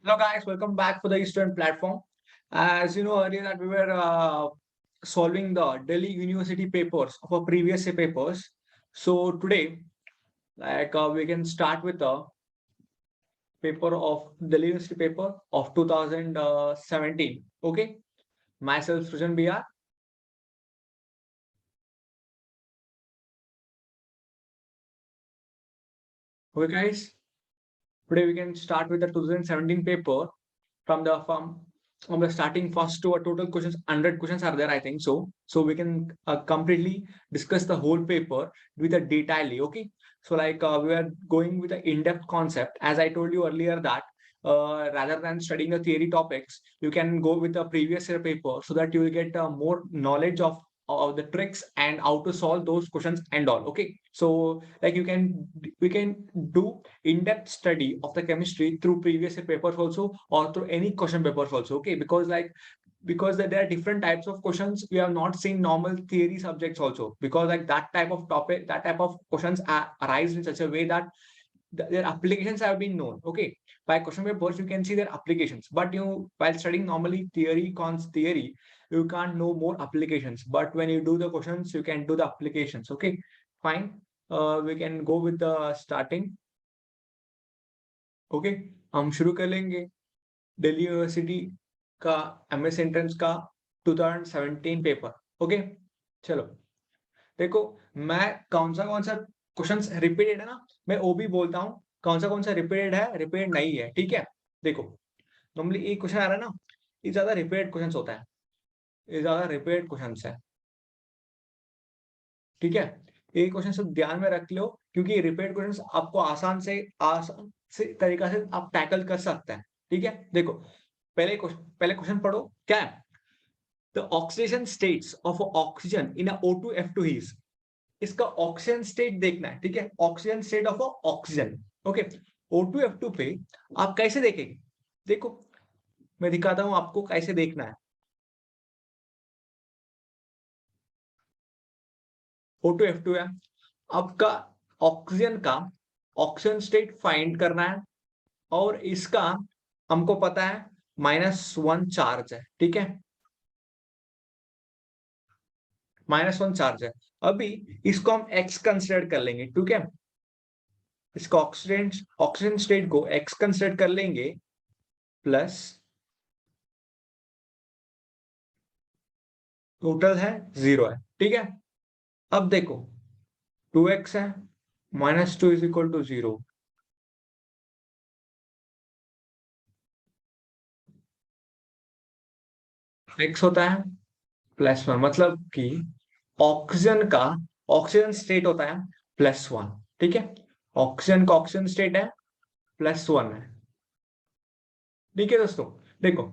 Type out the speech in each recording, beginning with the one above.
Hello guys, welcome back for the Eastern platform. As you know earlier that we were solving the Delhi University papers of our previous year papers. So today, we can start with the paper of Delhi University paper of 2017. Okay, myself Srujan BR. Okay guys, today we can start with the 2017 paper from the starting first to a total questions 100 questions are there, I think so we can completely discuss the whole paper with a detail. Okay, so we are going with the in-depth concept. As I told you earlier that rather than studying the theory topics, you can go with the previous year paper so that you will get more knowledge of the tricks and how to solve those questions and all. Okay, so we can do in-depth study of the chemistry through previous year papers also, or through any question papers also. Okay, because there are different types of questions we have not seen normal theory subjects also, because that type of topic, that type of questions arise in such a way that their applications have been known. Okay, by question papers you can see their applications, but you while studying normally theory you can't know more applications, but when you do the questions you can do the applications. Okay, fine. We can go with the starting. Okay, हम शुरू कर लेंगे Delhi university का MS entrance का 2017 paper. Okay, चलो देखो, मैं कौन सा क्वेश्चंस रिपीटेड है ना, मैं वो भी बोलता हूँ कौन सा रिपीटेड है, रिपीटेड नहीं है। ठीक है, देखो नॉर्मली एक क्वेश्चन आ रहा है ना, ये ज्यादा रिपीटेड क्वेश्चन होता है, ये ज्यादा रिपीटेड क्वेश्चन है। ठीक है, ये क्वेश्चन सब ध्यान में रख लो, क्योंकि रिपीटेड क्वेश्चन आपको आसान से तरीका से आप टैकल कर सकते हैं। ठीक है, देखो पहले क्वेश्चन पढ़ो, क्या है? The oxidation states of oxygen in O2F2 is, इसका ऑक्सीजन स्टेट देखना है। ठीक है, oxygen state of oxygen. Okay, O2F2 पे आप कैसे देखेंगे? देखो मैं दिखाता हूं आपको कैसे देखना है। O2F2 है आपका, ऑक्सीजन का ऑक्सीजन स्टेट फाइंड करना है, और इसका हमको पता है -1 चार्ज है। ठीक है, -1 चार्ज है। अभी इसको हम एक्स कंसिडर कर लेंगे। ठीक है, इसका ऑक्सीजन ऑक्सीजन स्टेट को एक्स कंसिडर कर लेंगे, प्लस टोटल है 0 है। ठीक है, अब देखो 2x है, -2 इज इक्वल टू 0, x होता है +1, मतलब कि ऑक्सीजन का ऑक्सीजन स्टेट होता है +1। ठीक है, ऑक्सीजन का ऑक्सीजन स्टेट है +1 है। ठीक है दोस्तों, देखो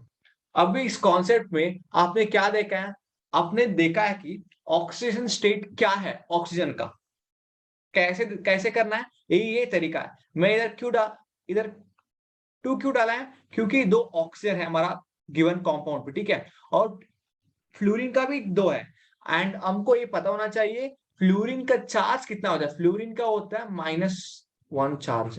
अभी इस कॉन्सेप्ट में आपने क्या देखा है? आपने देखा है कि ऑक्सीजन स्टेट क्या है ऑक्सीजन का, कैसे कैसे करना है, ये तरीका है। मैं इधर 2 क्यों डाला है? क्योंकि 2 ऑक्सीजन है हमारा गिवन कंपाउंड पे। ठीक है, और फ्लोरीन का भी 2 है, एंड हमको ये पता होना चाहिए फ्लोरीन का चार्ज कितना होता है। फ्लोरीन का होता है -1 चार्ज।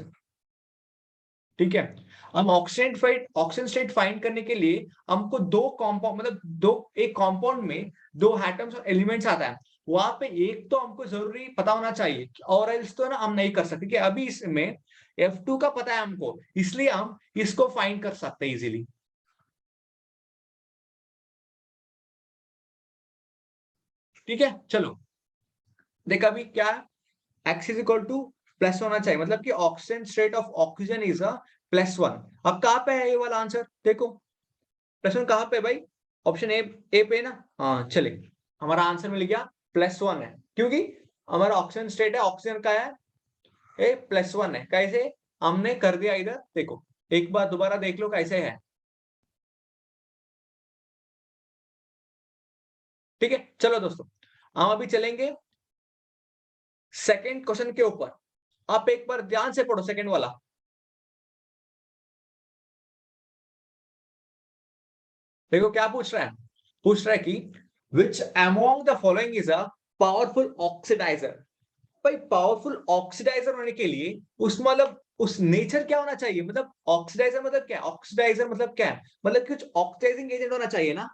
ठीक है, हम ऑक्सीजन स्टेट फाइंड करने के लिए हमको 2 कंपाउंड, मतलब दो एक कंपाउंड में 2 एटम्स और एलिमेंट्स आता है, वहां पे एक तो हमको जरूरी पता होना चाहिए, और एल्स तो ना हम नहीं कर सकते। अभी इसमें F2 का पता है हमको, इसलिए हम इसको फाइंड कर सकते हैं इजीली। ठीक है, चलो देख अभी क्या है, x is equal two plus होना चाहिए, मतलब कि oxygen state of oxygen is a +1। अब कहाँ पे है ये वाला आंसर? देखो +1 कहाँ पे भाई? ऑप्शन ए पे ना। हाँ चले, हमारा आंसर मिल गया +1 है, क्योंकि हमारा ऑक्सीजन स्टेट है, ऑक्सीजन का है ए +1 है। कैसे हमने कर दिया इधर, देखो एक बार दोबारा देख लो कैसे है। ठीक है, चलो दोस्तों हम अभी चलेंगे सेकंड क्वेश्चन के ऊपर। आप एक बार ध्यान से पढ़ो सेकंड वाला। देखो क्या पूछ रहा है, पूछ रहा है कि which among the following is a powerful oxidiser. भाई पावरफुल ऑक्सीडाइजर होने के लिए उस मतलब उस नेचर क्या होना चाहिए, मतलब ऑक्सीडाइजर मतलब क्या है, ऑक्सीडाइजर मतलब क्या है, मतलब कुछ ऑक्सीडाइजिंग एजेंट होना चाहिए ना,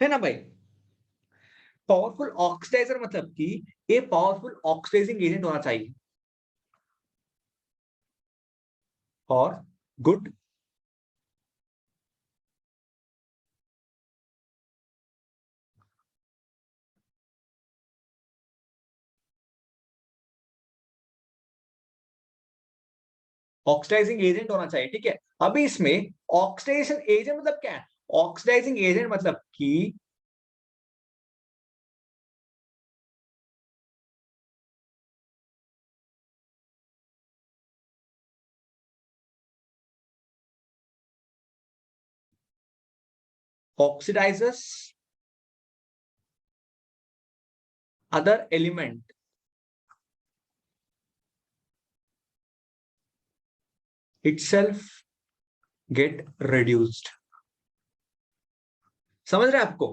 है ना भाई। पावरफुल ऑक्सीडाइजर मतलब कि ये पावरफुल ऑक्सीडाइजिंग एजेंट होना चाहिए और गुड ऑक्सीडाइजिंग एजेंट होना चाहिए, ठीक है। अभी इसमें ऑक्सीडेशन एजेंट मतलब क्या है, ऑक्सीडाइजिंग एजेंट मतलब कि oxidizes other element itself get reduced। समझ रहे हैं आपको,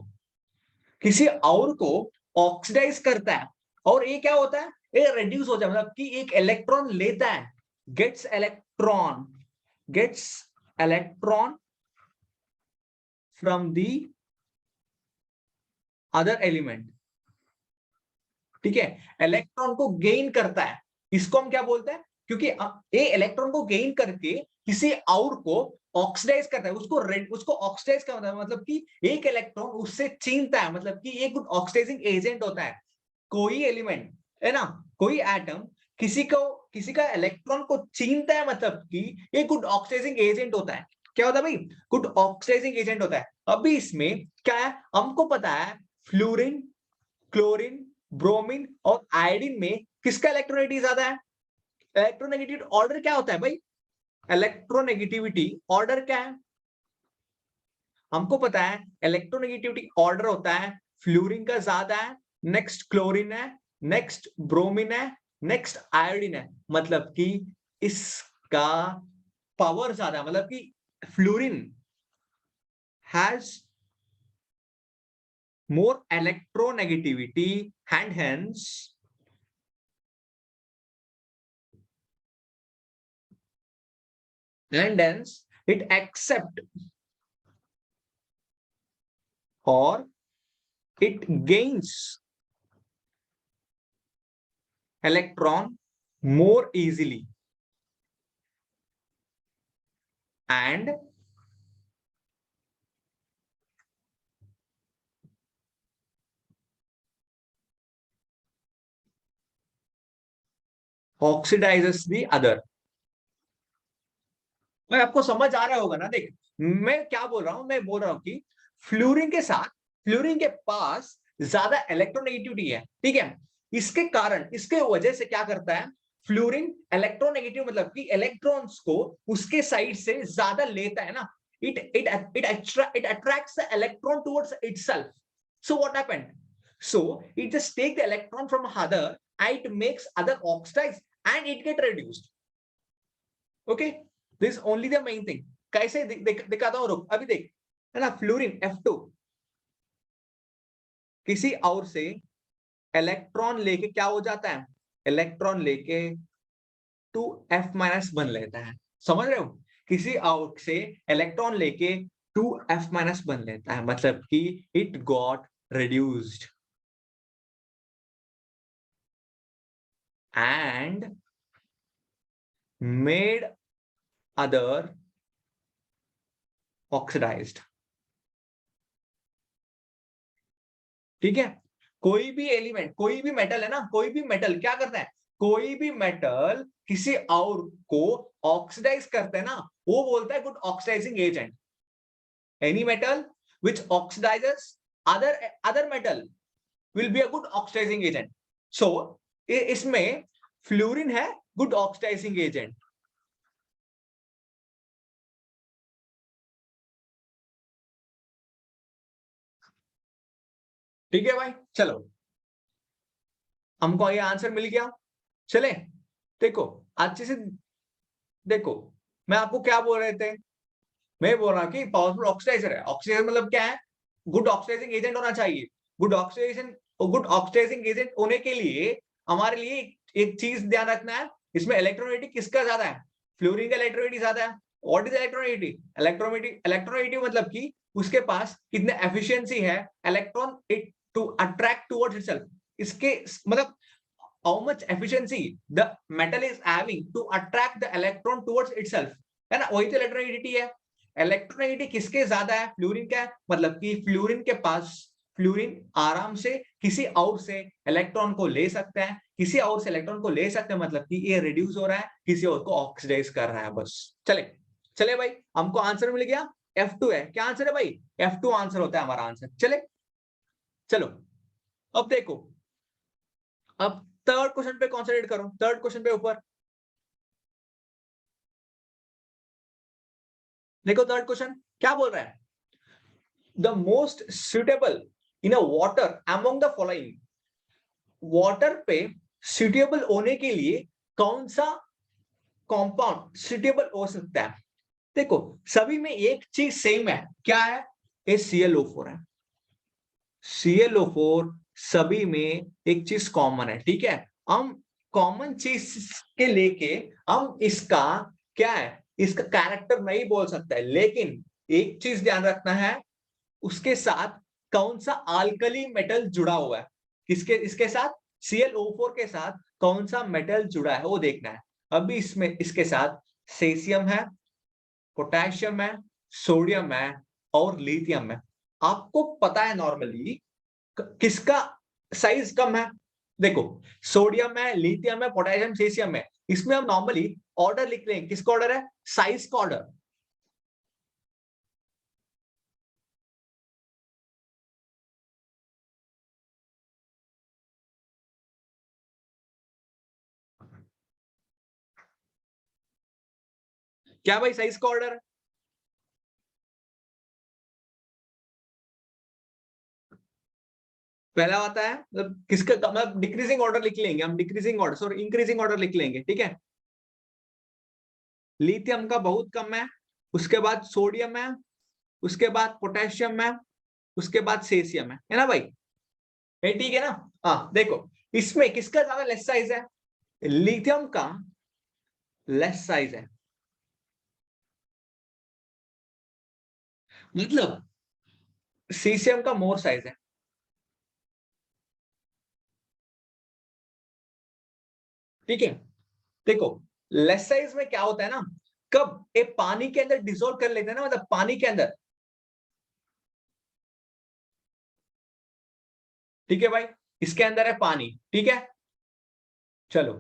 किसी और को ऑक्सीडाइज करता है और ये क्या होता है, ये रेड्यूस हो जाए, मतलब कि एक इलेक्ट्रॉन लेता है, gets electron, gets electron from the other element, ठीक है। इलेक्ट्रॉन को गेन करता है, इसको हम क्या बोलते हैं, क्योंकि ये इलेक्ट्रॉन को गेन करके किसी और को ऑक्सीडाइज करता है, उसको ऑक्सीडाइज का मतलब कि एक इलेक्ट्रॉन उससे छीनता है, मतलब कि एक ऑक्सीडाइजिंग एजेंट होता है। कोई एलिमेंट है ना, कोई एटम किसी का इलेक्ट्रॉन को छीनता है, मतलब कि ये गुड ऑक्सीडाइजिंग एजेंट होता है। क्या होता है भाई, गुड ऑक्सीडाइजिंग एजेंट होता है। अभी इसमें क्या है, हमको पता है फ्लोरीन, क्लोरीन, ब्रोमीन और आयोडीन में किसका इलेक्ट्रोनेगेटिविटी ज्यादा है, इलेक्ट्रोनेगेटिविटी ऑर्डर क्या होता है भाई, इलेक्ट्रोनेगेटिविटी ऑर्डर क्या है, हमको पता है इलेक्ट्रोनेगेटिविटी ऑर्डर होता है फ्लोरीन का ज्यादा है, नेक्स्ट क्लोरीन है, नेक्स्ट ब्रोमीन है, नेक्स्ट आयोडीन है, मतलब कि इसका पावर ज्यादा है, मतलब कि fluorine has more electronegativity and hence it accept or it gains electron more easily and oxidizes the other। मैं आपको समझ आ रहा होगा ना, देख मैं क्या बोल रहा हूं, मैं बोल रहा हूं कि फ्लोरीन के साथ, फ्लोरीन के पास ज्यादा इलेक्ट्रोनेगेटिविटी है, ठीक है। इसके कारण, इसके वजह से क्या करता है फ्लोरीन, इलेक्ट्रोनेगेटिव मतलब कि इलेक्ट्रॉन्स को उसके साइड से ज्यादा लेता है ना, it attracts the electron towards itself। So what happened, so it just take the electron from other and it makes other oxidize and it get reduced। Okay, this only the main thing. कैसे दिखाता हूं, रुक अभी देख, है ना, fluorine F2 किसी और से इलेक्ट्रॉन लेके क्या हो जाता है, इलेक्ट्रॉन लेके 2F माइनस बन लेता है, समझ रहे हो, किसी और से इलेक्ट्रॉन लेके 2F माइनस बन लेता है, मतलब कि it got reduced and made other oxidised, ठीक है। कोई भी एलिमेंट, कोई भी मेटल है ना, कोई भी मेटल क्या करता है, कोई भी मेटल किसी और को ऑक्सीडाइज करता है ना, वो बोलता है good oxidising agent. Any metal which oxidises other metal will be a good oxidising agent. So इसमें फ्लोरीन है गुड ऑक्सीडाइजिंग एजेंट, ठीक है भाई। चलो हमको ये आंसर मिल गया, चले देखो अच्छे से देखो, मैं आपको क्या बोल रहे थे, मैं बोल रहा कि पावरफुल ऑक्सीडाइजर है, ऑक्सीडाइजर मतलब क्या है, गुड ऑक्सीडाइजिंग एजेंट होना चाहिए। Good oxidation, good oxidising agent होने के लिए हमारे लिए एक चीज ध्यान रखना है, इसमें इलेक्ट्रोनेगेटिव किसका ज्यादा है? फ्लोरीन का इलेक्ट्रोनेगेटिव ज्यादा है। What is electronegative? इलेक्ट्रोनेगेटिव मतलब कि उसके पास कितने एफिशिएंसी है electron it to attract towards itself. इसके मतलब how much efficiency the metal is having to attract the electron towards itself, है ना? वही तो इलेक्ट्रोनेगेटिविटी है। इलेक्ट्रोनेगेटिविटी किसके ज्यादा है? फ्लोरीन का है। मतलब कि फ्लोरीन आराम से किसी और से इलेक्ट्रॉन को ले सकता है, किसी और से इलेक्ट्रॉन को ले सकते हैं, मतलब कि ये रिड्यूस हो रहा है, किसी और को ऑक्सीडाइज कर रहा है। बस चले चले भाई, हमको आंसर मिल गया, F2 है। क्या आंसर है भाई? F2 आंसर होता है हमारा आंसर। चले चलो अब देखो, अब थर्ड क्वेश्चन पे कॉन्सेंट्रेट करो, थर्ड क्वेश्चन पे ऊपर देखो। थर्ड क्वेश्चन क्या बोल रहा है? The most suitable in a water among the following. Water पे सुटेबल होने के लिए कौन सा कंपाउंड सुटेबल हो सकता है? देखो सभी में एक चीज सेम है, क्या है? ये ClO4 है। ClO4 सभी में एक चीज कॉमन है, ठीक है। हम कॉमन चीज के लेके हम इसका क्या है, इसका कैरेक्टर नहीं बोल सकता है, लेकिन एक चीज ध्यान रखना है, उसके साथ कौन सा अल्कली मेटल जुड़ा हुआ है। किसके इसके साथ? ClO4 के साथ कौन सा मेटल जुड़ा है वो देखना है। अभी इसमें इसके साथ सेसियम है, पोटेशियम है, सोडियम है और लिथियम है। आपको पता है नॉर्मली किसका साइज कम है? देखो सोडियम है, लिथियम है, पोटेशियम, सेसियम है। इसमें हम नॉर्मली ऑर्डर लिख लेंगे। किसका ऑर्डर है? साइज का ऑर्डर। क्या भाई साइज का ऑर्डर? पहला आता है मतलब किसका, मतलब डिक्रीजिंग ऑर्डर लिख लेंगे हम, decreasing order sorry increasing order लिख लेंगे, ठीक है। लिथियम का बहुत कम है, उसके बाद सोडियम है, उसके बाद पोटेशियम है, उसके बाद सेसियम है ना भाई? ये ठीक है ना? हाँ देखो, इसमें किसका ज्यादा लेस साइज है? लिथियम का लेस साइज है, मतलब सीसियम का मोर साइज है, ठीक है। देखो लेस साइज में क्या होता है ना, कब ये पानी के अंदर डिसॉल्व कर लेते हैं ना, मतलब पानी के अंदर, ठीक है भाई, इसके अंदर है पानी, ठीक है। चलो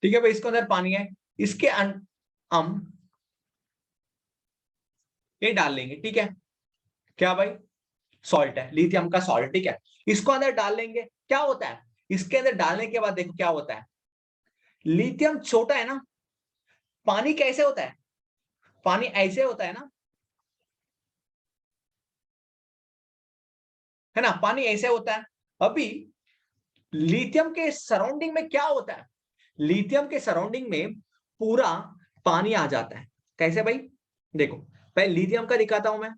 ठीक है भाई, इसके अंदर पानी है, इसके हम ये डाल लेंगे, ठीक है। क्या भाई? सॉल्ट है, लिथियम का सॉल्ट, ठीक है। इसको अंदर डाल लेंगे, क्या होता है इसके अंदर डालने के बाद? देखो क्या होता है, लिथियम छोटा है ना, पानी कैसे होता है? पानी ऐसे होता है ना, है ना? पानी ऐसे होता है। अभी लिथियम के सराउंडिंग में क्या होता है? लिथियम के सराउंडिंग में पूरा पानी आ जाता है। कैसे भाई? देखो पहले लिथियम का दिखाता हूं मैं,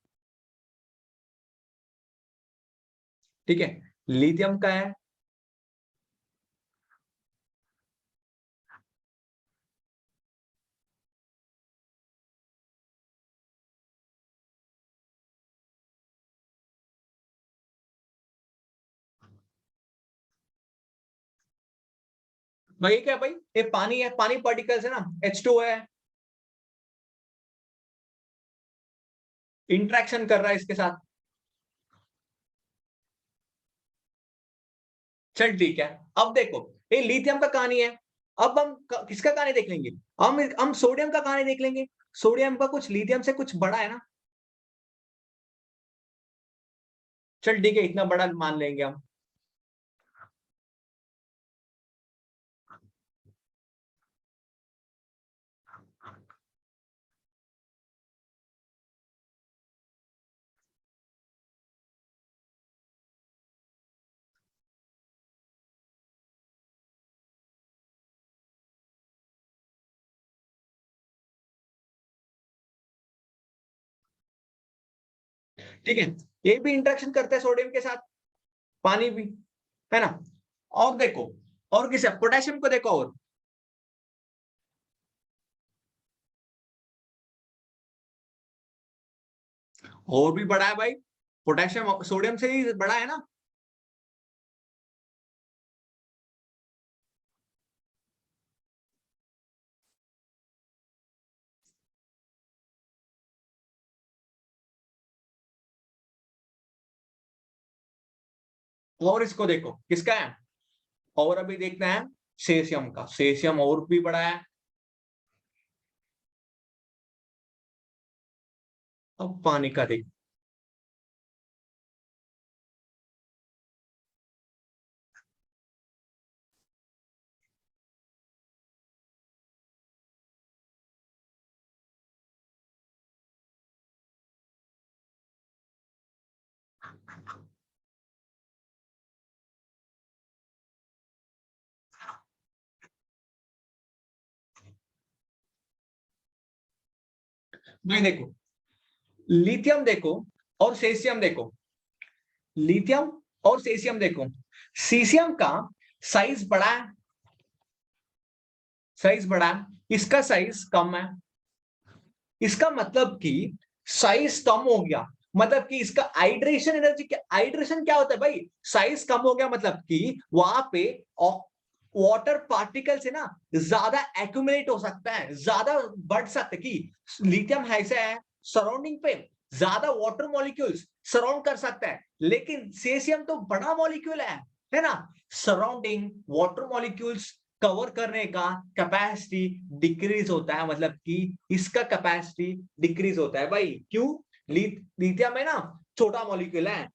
ठीक है। लिथियम का है, भाई क्या भाई, ये पानी है, पानी पार्टिकल्स है ना, H2 है, इंट्रैक्शन कर रहा है इसके साथ। चल ठीक है। अब देखो ये लिथियम का कहानी है, अब हम किसका कहानी देख लेंगे? हम सोडियम का कहानी देख लेंगे। सोडियम का कुछ लिथियम से कुछ बड़ा है ना, चल ठीक है, इतना बड़ा मान लेंगे हम। ठीक है, ये भी इंटरेक्शन करता है सोडियम के साथ, पानी भी, है ना। और देखो, और किसे, पोटेशियम को देखो, और भी बड़ा है भाई, पोटेशियम सोडियम से ही बड़ा है ना। और इसको देखो, किसका है, और अभी देखना है सेसियम का, सेसियम और भी बड़ा है। अब पानी का देख, भाई देखो, लिथियम देखो और सेसियम देखो, लिथियम और सेसियम देखो, सीसियम का साइज बड़ा है, साइज बड़ा है, इसका साइज कम है। इसका मतलब कि साइज कम हो गया, मतलब कि इसका हाइड्रेशन एनर्जी, क्या हाइड्रेशन क्या होता है भाई, साइज कम हो गया मतलब कि वहां पे वाटर पार्टिकल्स है ना, ज्यादा एक्यूमुलेट हो सकता है, ज्यादा बढ़ सकता है, कि लिथियम ऐसा है सराउंडिंग पे ज्यादा वाटर मॉलिक्यूल्स सराउंड कर सकता है, लेकिन सेसियम तो बड़ा मॉलिक्यूल है ना, सराउंडिंग वाटर मॉलिक्यूल्स कवर करने का कैपेसिटी डिक्रीज होता है, मतलब कि इसका कैपेसिटी डिक्रीज होता है भाई, क्यों, लिथियम है ना छोटा मॉलिक्यूल है,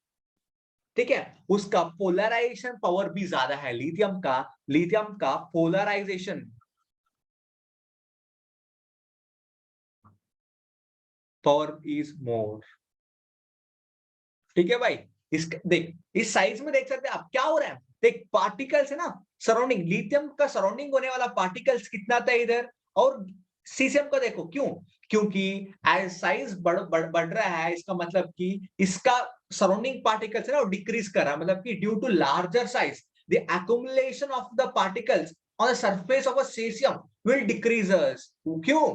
ठीक है, उसका पोलराइजेशन पावर भी ज्यादा है, लिथियम का पोलराइजेशन पावर इज मोर, ठीक है भाई। इस देख, इस साइज में देख सकते हैं आप क्या हो रहा है, देख पार्टिकल्स है ना सराउंडिंग, लिथियम का सराउंडिंग होने वाला पार्टिकल्स कितना था इधर, और सीसियम को देखो, क्यों, क्योंकि एज साइज बढ़ रहा है, इसका मतलब कि इसका सराउंडिंग पार्टिकल्स है ना वो डिक्रीज कर रहा है, मतलब कि due to larger size the accumulation of the particles on the surface of a cesium will decreases, क्यों,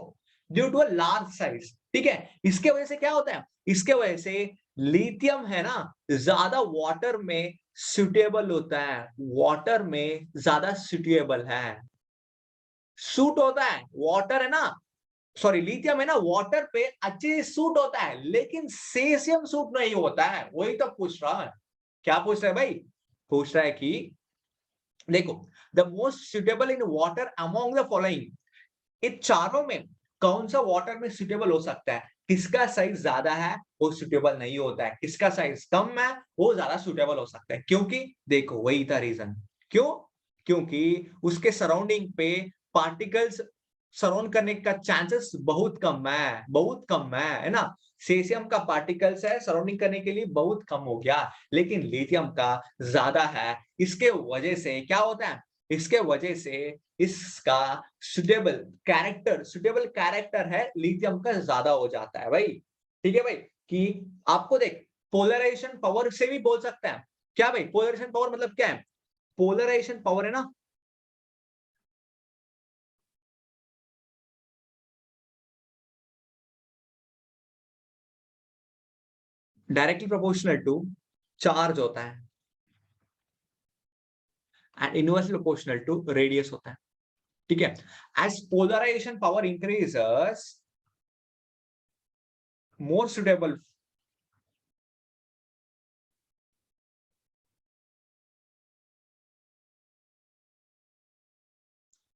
due to a large size, ठीक है। इसके वजह से क्या होता है, इसके वजह से लिथियम है ना ज्यादा वाटर में सुटेबल होता है, वाटर में ज्यादा सुटेबल है, सूट होता है, वाटर है ना, सॉरी लिथियम है ना वाटर पे अच्छे से सूट होता है, लेकिन सेसियम सूट नहीं होता है, वही तो पूछ रहा है, क्या पूछ रहा है भाई, पूछ रहा है कि देखो, the most suitable in water among the following, इन चारों में कौन सा वाटर में सुटेबल हो सकता है, किसका साइज ज्यादा है वो सुटेबल नहीं होता है, किसका साइज कम है वो ज्यादा सुटेबल हो सकता है, क्योंकि देखो वही था रीजन, क्यों, क्योंकि उसके सराउंडिंग पे पार्टिकल्स सराउंड करने का चांसेस बहुत कम है, बहुत कम है ना, सेसियम का पार्टिकल्स है सराउंडिंग करने के लिए बहुत कम हो गया, लेकिन लिथियम का ज्यादा है, इसके वजह से क्या होता है, इसके वजह से इसका सुटेबल कैरेक्टर है लिथियम का ज्यादा हो जाता है भाई, ठीक है भाई, कि आपको देख पोलराइजेशन पावर से भी बोल सकते हैं, क्या भाई पोलराइजेशन पावर मतलब क्या है, पोलराइजेशन पावर है ना डायरेक्टली प्रोपोर्शनल टू चार्ज होता है, and inversely proportional to radius होता है, ठीक है। As polarisation power increases, more suitable,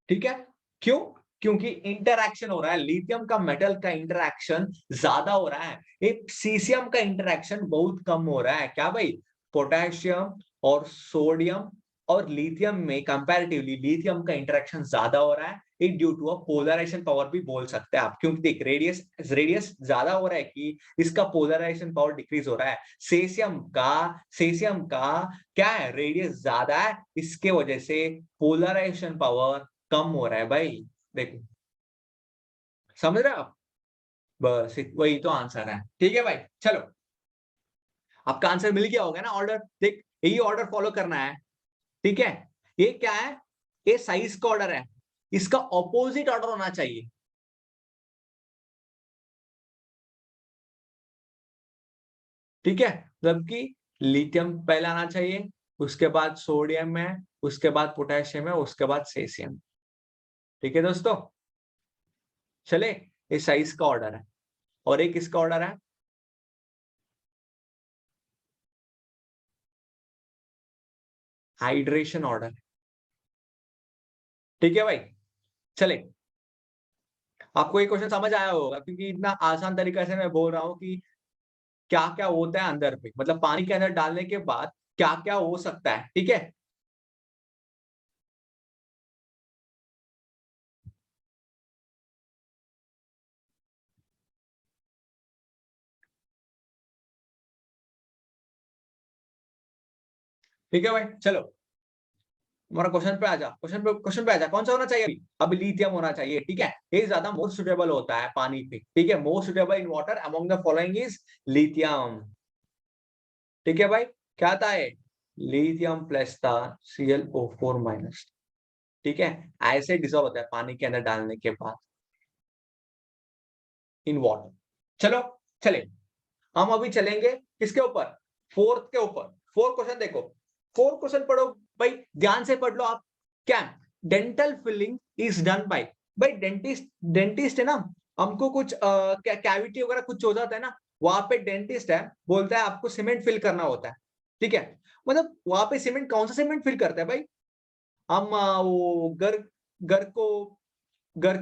ठीक है, क्यों, क्योंकि इंटरैक्शन हो रहा है, लिथियम का मेटल का इंटरैक्शन ज्यादा हो रहा है, एक सीसियम का इंटरैक्शन बहुत कम हो रहा है, क्या भाई, पोटेशियम और सोडियम और लिथियम में कंपैरेटिवली लिथियम का इंटरैक्शन ज्यादा हो रहा है, एक due to a polarisation power भी बोल सकते हैं आप, क्योंकि देख रेडियस रेडियस ज्यादा हो रहा है कि इसका पोलराइजेशन पावर डिक्रीज हो रहा है, सेसियम का क्या है, रेडियस ज्यादा है, इसके वजह से पोलराइजेशन पावर कम हो रहा है भाई, देखो, समझ रहे हो आप, बस वही तो आंसर है, ठीक है भाई, चलो आपका आंसर मिल गया होगा ना ऑर्डर, देख यही ऑर्डर फॉलो करना है, ठीक है। ये क्या है, ये साइज का ऑर्डर है, इसका ऑपोजिट ऑर्डर होना चाहिए, ठीक है। मतलब कि लिथियम पहले आना चाहिए, उसके बाद सोडियम है, उसके बाद पोटेशियम है, उसके बाद सेसियम, ठीक है दोस्तों। चले, ये साइज का ऑर्डर है, और एक किसका ऑर्डर है, हाइड्रेशन ऑर्डर, ठीक है भाई। चले, आपको ये क्वेश्चन समझ आया होगा, क्योंकि इतना आसान तरीके से मैं बोल रहा हूँ कि क्या क्या होता है अंदर पे, मतलब पानी के अंदर डालने के बाद क्या क्या हो सकता है, ठीक है। ठीक है भाई, चलो हमारा क्वेश्चन पे आ जा, क्वेश्चन पे आ जा, कौन सा होना चाहिए अभी, अभी लिथियम होना चाहिए, ठीक है। ये ज्यादा मोस्ट सुटेबल होता है पानी पे, ठीक है। Most suitable in water among the following is lithium, ठीक है भाई। क्या था ये, लिथियम प्लस था Cl O4-, ठीक है। ऐसे डिसॉल्व होता है पानी के अंदर डालने के बाद इन वाटर। चलो, चले, हम अभी चलेंगे किसके ऊपर, फोर्थ के ऊपर। फोर्थ क्वेश्चन देखो, फोर्थ क्वेश्चन पढ़ो भाई, ध्यान से पढ़ लो आप। क्या, dental filling is done by, भाई डेंटिस्ट, डेंटिस्ट है ना, हमको कुछ कैविटी वगैरह कुछ हो जाता है ना, वहां पे डेंटिस्ट है, बोलता है आपको सीमेंट फिल करना होता है, ठीक है। मतलब वहां पे सीमेंट, कौन सा सीमेंट फिल करता है भाई, हम वो घर, घर को, घर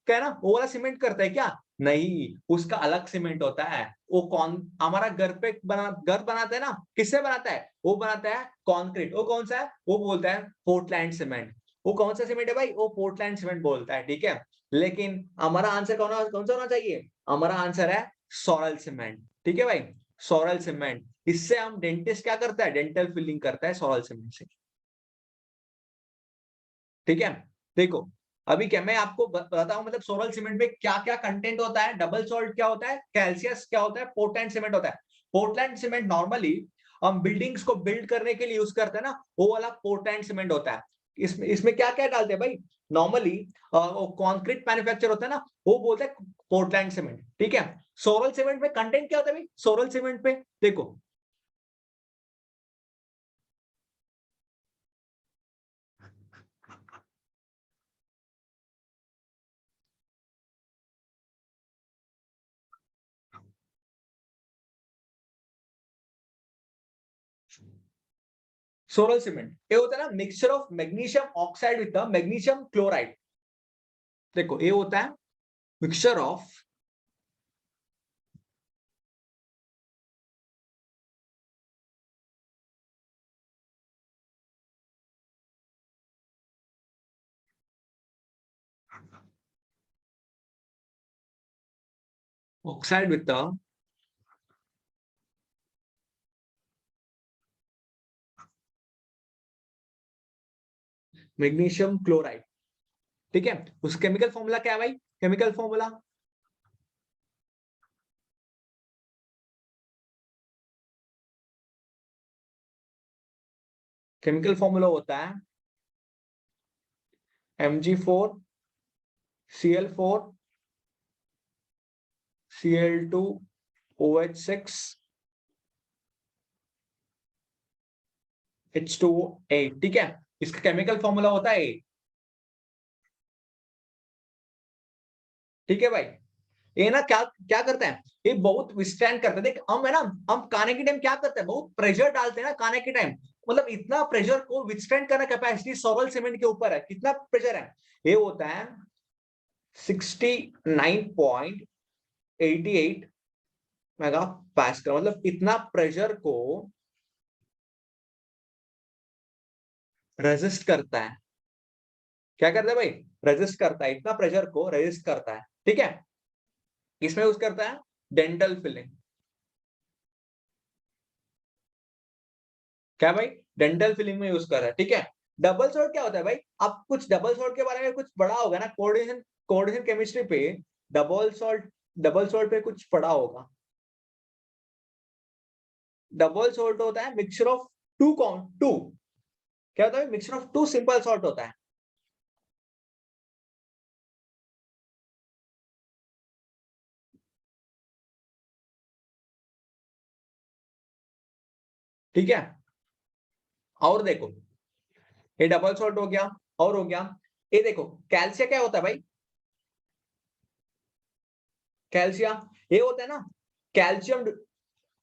क्या है ना, वो वाला सीमेंट करता है क्या, नहीं, उसका अलग सीमेंट होता है। वो कौन, हमारा घर पे बना, घर बनाता है ना, किससे बनाता है, वो बनाता है कंक्रीट, वो कौन सा है, वो बोलता है पोर्टलैंड सीमेंट। वो कौन सा सीमेंट है भाई, वो पोर्टलैंड सीमेंट बोलता है, ठीक है। लेकिन हमारा आंसर कौन सा होना चाहिए, हमारा आंसर है सॉरल सीमेंट, ठीक है भाई। सॉरल सीमेंट, इससे हम डेंटिस्ट क्या करता है, डेंटल फिलिंग करता है सॉरल सीमेंट से, ठीक है। देखो, अभी क्या मैं आपको बताता हूं, मतलब सोलर सीमेंट में क्या क्या कंटेंट होता है, डबल सॉल्ट क्या होता है, कैल्सियस क्या होता है, पोर्टलैंड सीमेंट होता है। पोर्टलैंड सीमेंट नॉर्मली हम बिल्डिंग्स को बिल्ड करने के लिए यूज करते हैं ना, वो वाला पोर्टलैंड सीमेंट होता है। इसमें इसमें क्या क्या डालते हैं भाई, नॉर्मली वो कॉन्क्रीट मैन्युफैक्चर होता है ना, वो बोलते हैं पोर्टलैंड सीमेंट, ठीक है। सोरल सीमेंट में कंटेंट क्या होता है भाई, सोरल सीमेंट पे देखो, सोरल सीमेंट ये होता है ना mixture of magnesium oxide with the magnesium chloride. देखो ये होता है mixture of oxide with the magnesium chloride, ठीक है। उस केमिकल फॉर्मूला क्या है भाई, केमिकल फॉर्मूला, केमिकल फॉर्मूला होता है Mg4 Cl4 Cl2 OH6 H2O8, ठीक है। इसका केमिकल फॉर्मूला होता है, ठीक है भाई। ये ना क्या क्या करता है, ये बहुत विस्टैंड करता है, देख हम है ना, हम खाने के टाइम क्या करते हैं, बहुत प्रेशर डालते हैं ना खाने के टाइम, मतलब इतना प्रेशर को विस्टैंड करना कैपेसिटी सोरल सीमेंट के ऊपर है, कितना प्रेशर है, ये होता है 69.88 मेगा पास्कल, मतलब इतना प्रेशर को रेजिस्ट करता है, क्या करता है भाई, रेजिस्ट करता है, इतना प्रेशर को रेजिस्ट करता है, ठीक है। किसमें यूज करता है, डेंटल फिलिंग, क्या भाई, डेंटल फिलिंग में यूज कर रहा है, ठीक है। डबल सॉल्ट क्या होता है भाई, आप कुछ डबल सॉल्ट के बारे में कुछ पढ़ा होगा ना, कोऑर्डिनेशन, कोऑर्डिनेशन केमिस्ट्री पे डबल सॉल्ट, डबल सॉल्ट पे कुछ पढ़ा होगा, डबल सॉल्ट होता है मिक्सचर ऑफ टू क्या होता है? Mixture of two simple salt होता है। ठीक है, और देखो ये डबल सॉल्ट हो गया, और हो गया ये देखो कैल्शियम क्या होता है भाई? कैल्शियम ये होता है ना, कैल्शियम,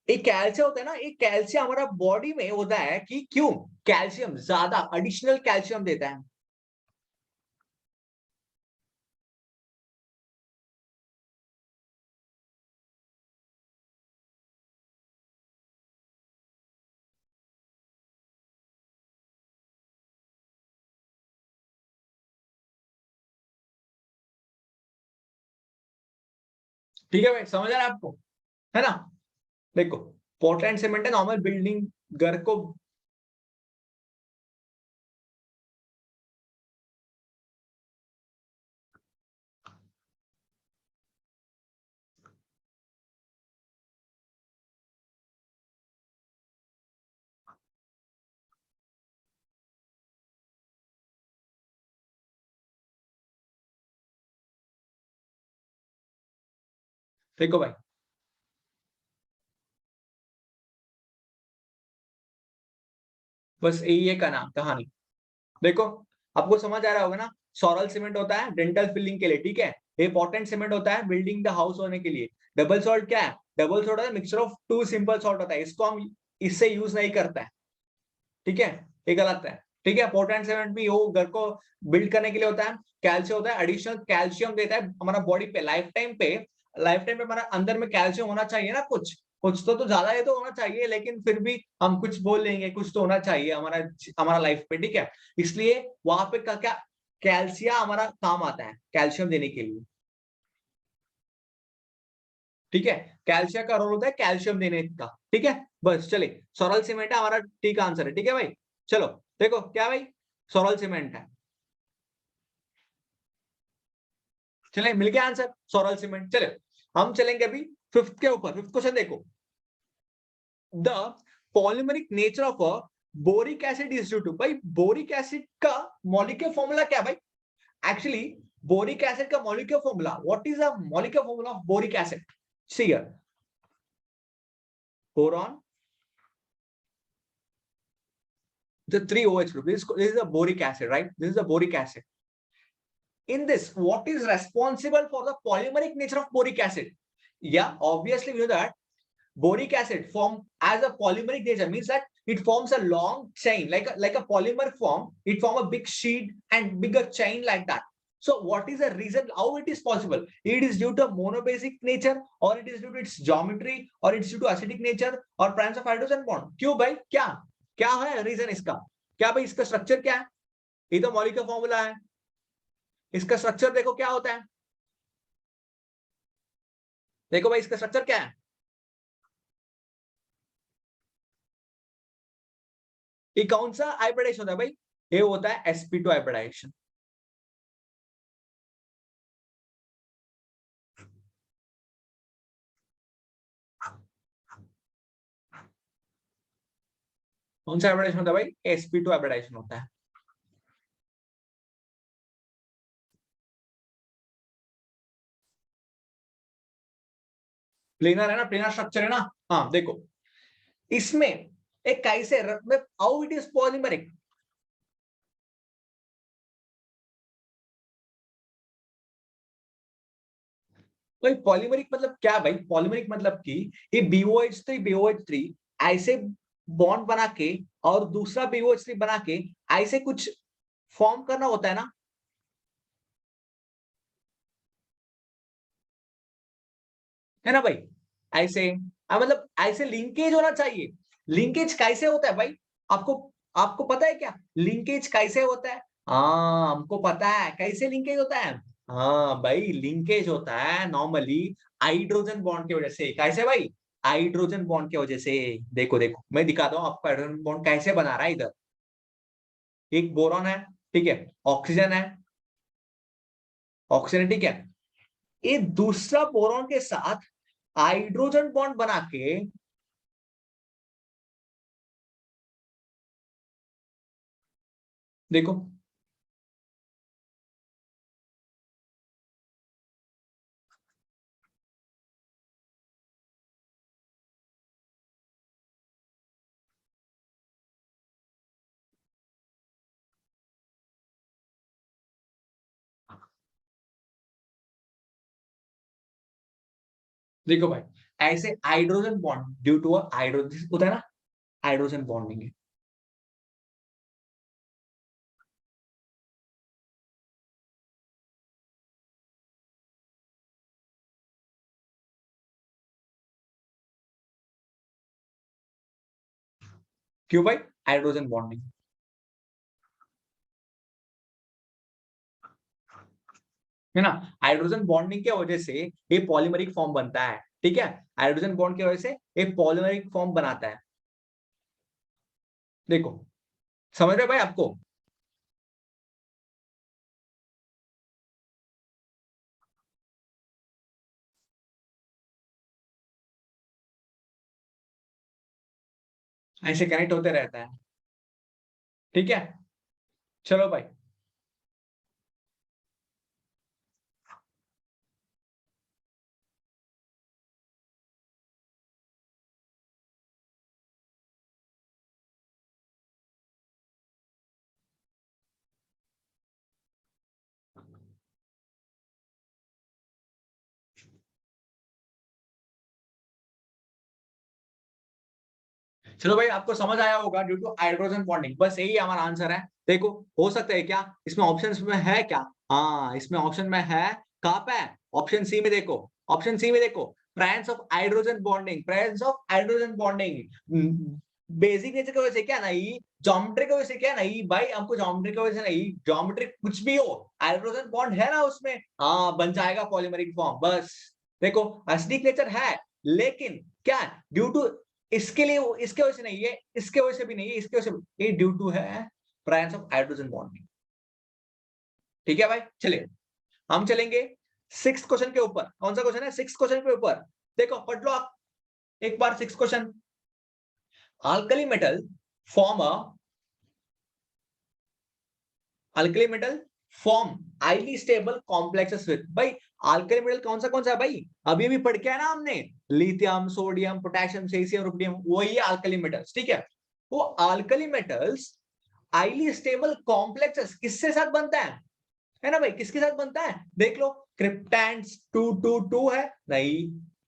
एक कैल्शियम होता है ना, एक कैल्शियम हमारा बॉडी में होता है कि क्यों? कैल्शियम ज्यादा एडिशनल कैल्शियम देता है। ठीक है भाई, समझ आ रहा है आपको? है ना? देखो पोर्टलैंड सीमेंट है, नॉर्मल बिल्डिंग घर को, देखो भाई बस यही है का नाम कहानी। देखो आपको समझ आ रहा होगा ना, सॉरल सीमेंट होता है डेंटल फिलिंग के लिए, ठीक है। ये पोर्टलैंड सीमेंट होता है बिल्डिंग द हाउस होने के लिए। डबल सॉल्ट क्या है? डबल सॉल्ट होता है mixture of two simple salt होता है, इसको हम इससे यूज नहीं करता है, ठीक है। ये गलत है, ठीक है। पोर्टलैंड सीमेंट भी वो घर को बिल्ड करने के लिए होता है। कैल्शियम होता है, एडिशनल कैल्शियम देता है हमारा बॉडी पे लाइफ टाइम पे। लाइफ टाइम पे हमारा अंदर में कैल्शियम होना चाहिए ना, कुछ कुछ तो ज्यादा है तो होना चाहिए, लेकिन फिर भी हम कुछ बोल लेंगे, कुछ तो होना चाहिए हमारा हमारा लाइफ पे, ठीक है। इसलिए वहां पे क्या कैल्शियम हमारा काम आता है कैल्शियम देने के लिए, ठीक है। कैल्शियम का रोल होता है कैल्शियम देने का, ठीक है। बस चले, सोरल सीमेंट है हमारा ठीक आंसर है, ठीक है भाई। चलो देखो क्या भाई, सोरल सीमेंट है। चले मिल गया आंसर, सोरल सीमेंट। चले हम चलेंगे अभी फिफ्थ के ऊपर। फिफ्थ क्वेश्चन देखो, the polymeric nature of a boric acid is due to. भाई बोरिक एसिड का मॉलिक्यूलर फॉर्मूला क्या भाई? एक्चुअली बोरिक एसिड का molecular formula, what is the molecular formula of boric acid? See here, boron, the 3OH group. This is a boric acid, right? This is a boric acid. In this, what is responsible for the polymeric nature of boric acid? Yeah, obviously we know that boric acid form as a polymeric nature means that it forms a long chain, like a polymer form. It form a big sheet and bigger chain like that. So what is the reason how it is possible? It is due to monobasic nature, or it is due to its geometry, or it's due to acidic nature, or presence of hydrogen bond. क्यों भाई, क्या क्या है reason इसका? क्या भाई इसका structure क्या है? ये तो मॉलिक्यूलर फॉर्मूला है, इसका स्ट्रक्चर देखो क्या होता है। देखो भाई इसका स्ट्रक्चर क्या है? ये कौन सा हाइब्रिडाइजेशन होता है भाई? ये होता है sp2 हाइब्रिडाइजेशन। कौन सा हाइब्रिडाइजेशन होता है भाई? sp2 हाइब्रिडाइजेशन होता है। प्लेनर है ना, प्लेनर स्ट्रक्चर है ना। हाँ देखो इसमें एक कैसे हाउ इट इज पॉलीमरिक। भाई पॉलीमरिक मतलब क्या भाई? पॉलीमरिक मतलब कि ये BOH3 ऐसे बॉन्ड बना के और दूसरा BOH3 बना के ऐसे कुछ फॉर्म करना होता है ना, है ना भाई? ऐसे मतलब ऐसे लिंकेज होना चाहिए। लिंकेज कैसे होता है भाई? आपको आपको पता है क्या लिंकेज कैसे होता है? हाँ हमको पता है कैसे लिंकेज होता है। हाँ भाई लिंकेज होता है नॉर्मली हाइड्रोजन बॉन्ड की वजह से। कैसे भाई? हाइड्रोजन बॉन्ड की वजह से। देखो देखो मैं दिखाता हूँ आपको हाइड्रोजन बॉन्ड कैसे बना रहा है। इधर एक बोरॉन है, ठीक है, ऑक्सीजन है, ऑक्सीजन, ठीक है। ये दूसरा बोरॉन के साथ हाइड्रोजन बॉन्ड बना के देखो देखो भाई, ऐसे hydrogen bond due to hydrogen होता है ना, हाइड्रोजन बॉन्डिंग है। क्यों भाई? हाइड्रोजन बॉन्डिंग है ना। हाइड्रोजन बॉन्डिंग की वजह से ये पॉलीमरिक फॉर्म बनता है, ठीक है। हाइड्रोजन बॉन्ड की वजह से एक पॉलीमरिक फॉर्म बनाता है। देखो, समझ रहे हो भाई आपको? ऐसे कनेक्ट होते रहता है, ठीक है। चलो भाई, चलो भाई, आपको समझ आया होगा ड्यू टू हाइड्रोजन बॉन्डिंग, बस यही हमारा आंसर है। देखो, हो सकता है क्या इसमें ऑप्शंस में है क्या? हाँ, इसमें ऑप्शन में है। कहाँ पे है? ऑप्शन सी में देखो। ऑप्शन सी में देखो, presence of hydrogen bonding, presence of hydrogen bonding. Basic nature की वजह से क्या नहीं, ज्योमेट्री की वजह से क्या नहीं भाई, हमको ज्योमेट्री की वजह से नहीं, ज्योमेट्री कुछ भी हो, हाइड्रोजन बॉन्ड है ना उसमें, हाँ बन जाएगा पॉलीमरिक फॉर्म, बस। देखो, एसिडिक नेचर है, लेकिन क्या, ड्यू टू, इसके लिए, इसके वजह से नहीं है, इसके वजह से भी नहीं है, इसके वजह से ये ड्यू टू है प्रेजेंस ऑफ हाइड्रोजन बॉन्डिंग। ठीक है भाई, चलिए हम चलेंगे सिक्स क्वेश्चन के ऊपर। कौन सा क्वेश्चन है? सिक्स क्वेश्चन के ऊपर। देखो, पढ़ लो आप एक बार six question. Alkali metal form a, alkali metal form highly stable complexes with, भाई अल्कली मेटल कौन सा है भाई? अभी अभी पढ़ के है ना हमने, lithium, sodium, potassium, caesium, rubidium, वही है अल्कली मेटल्स, ठीक है। वो alkali metals highly stable complexes किससे साथ बनता है ना भाई, किसके साथ बनता है? देख लो, क्रिप्टैंस 222 है नहीं,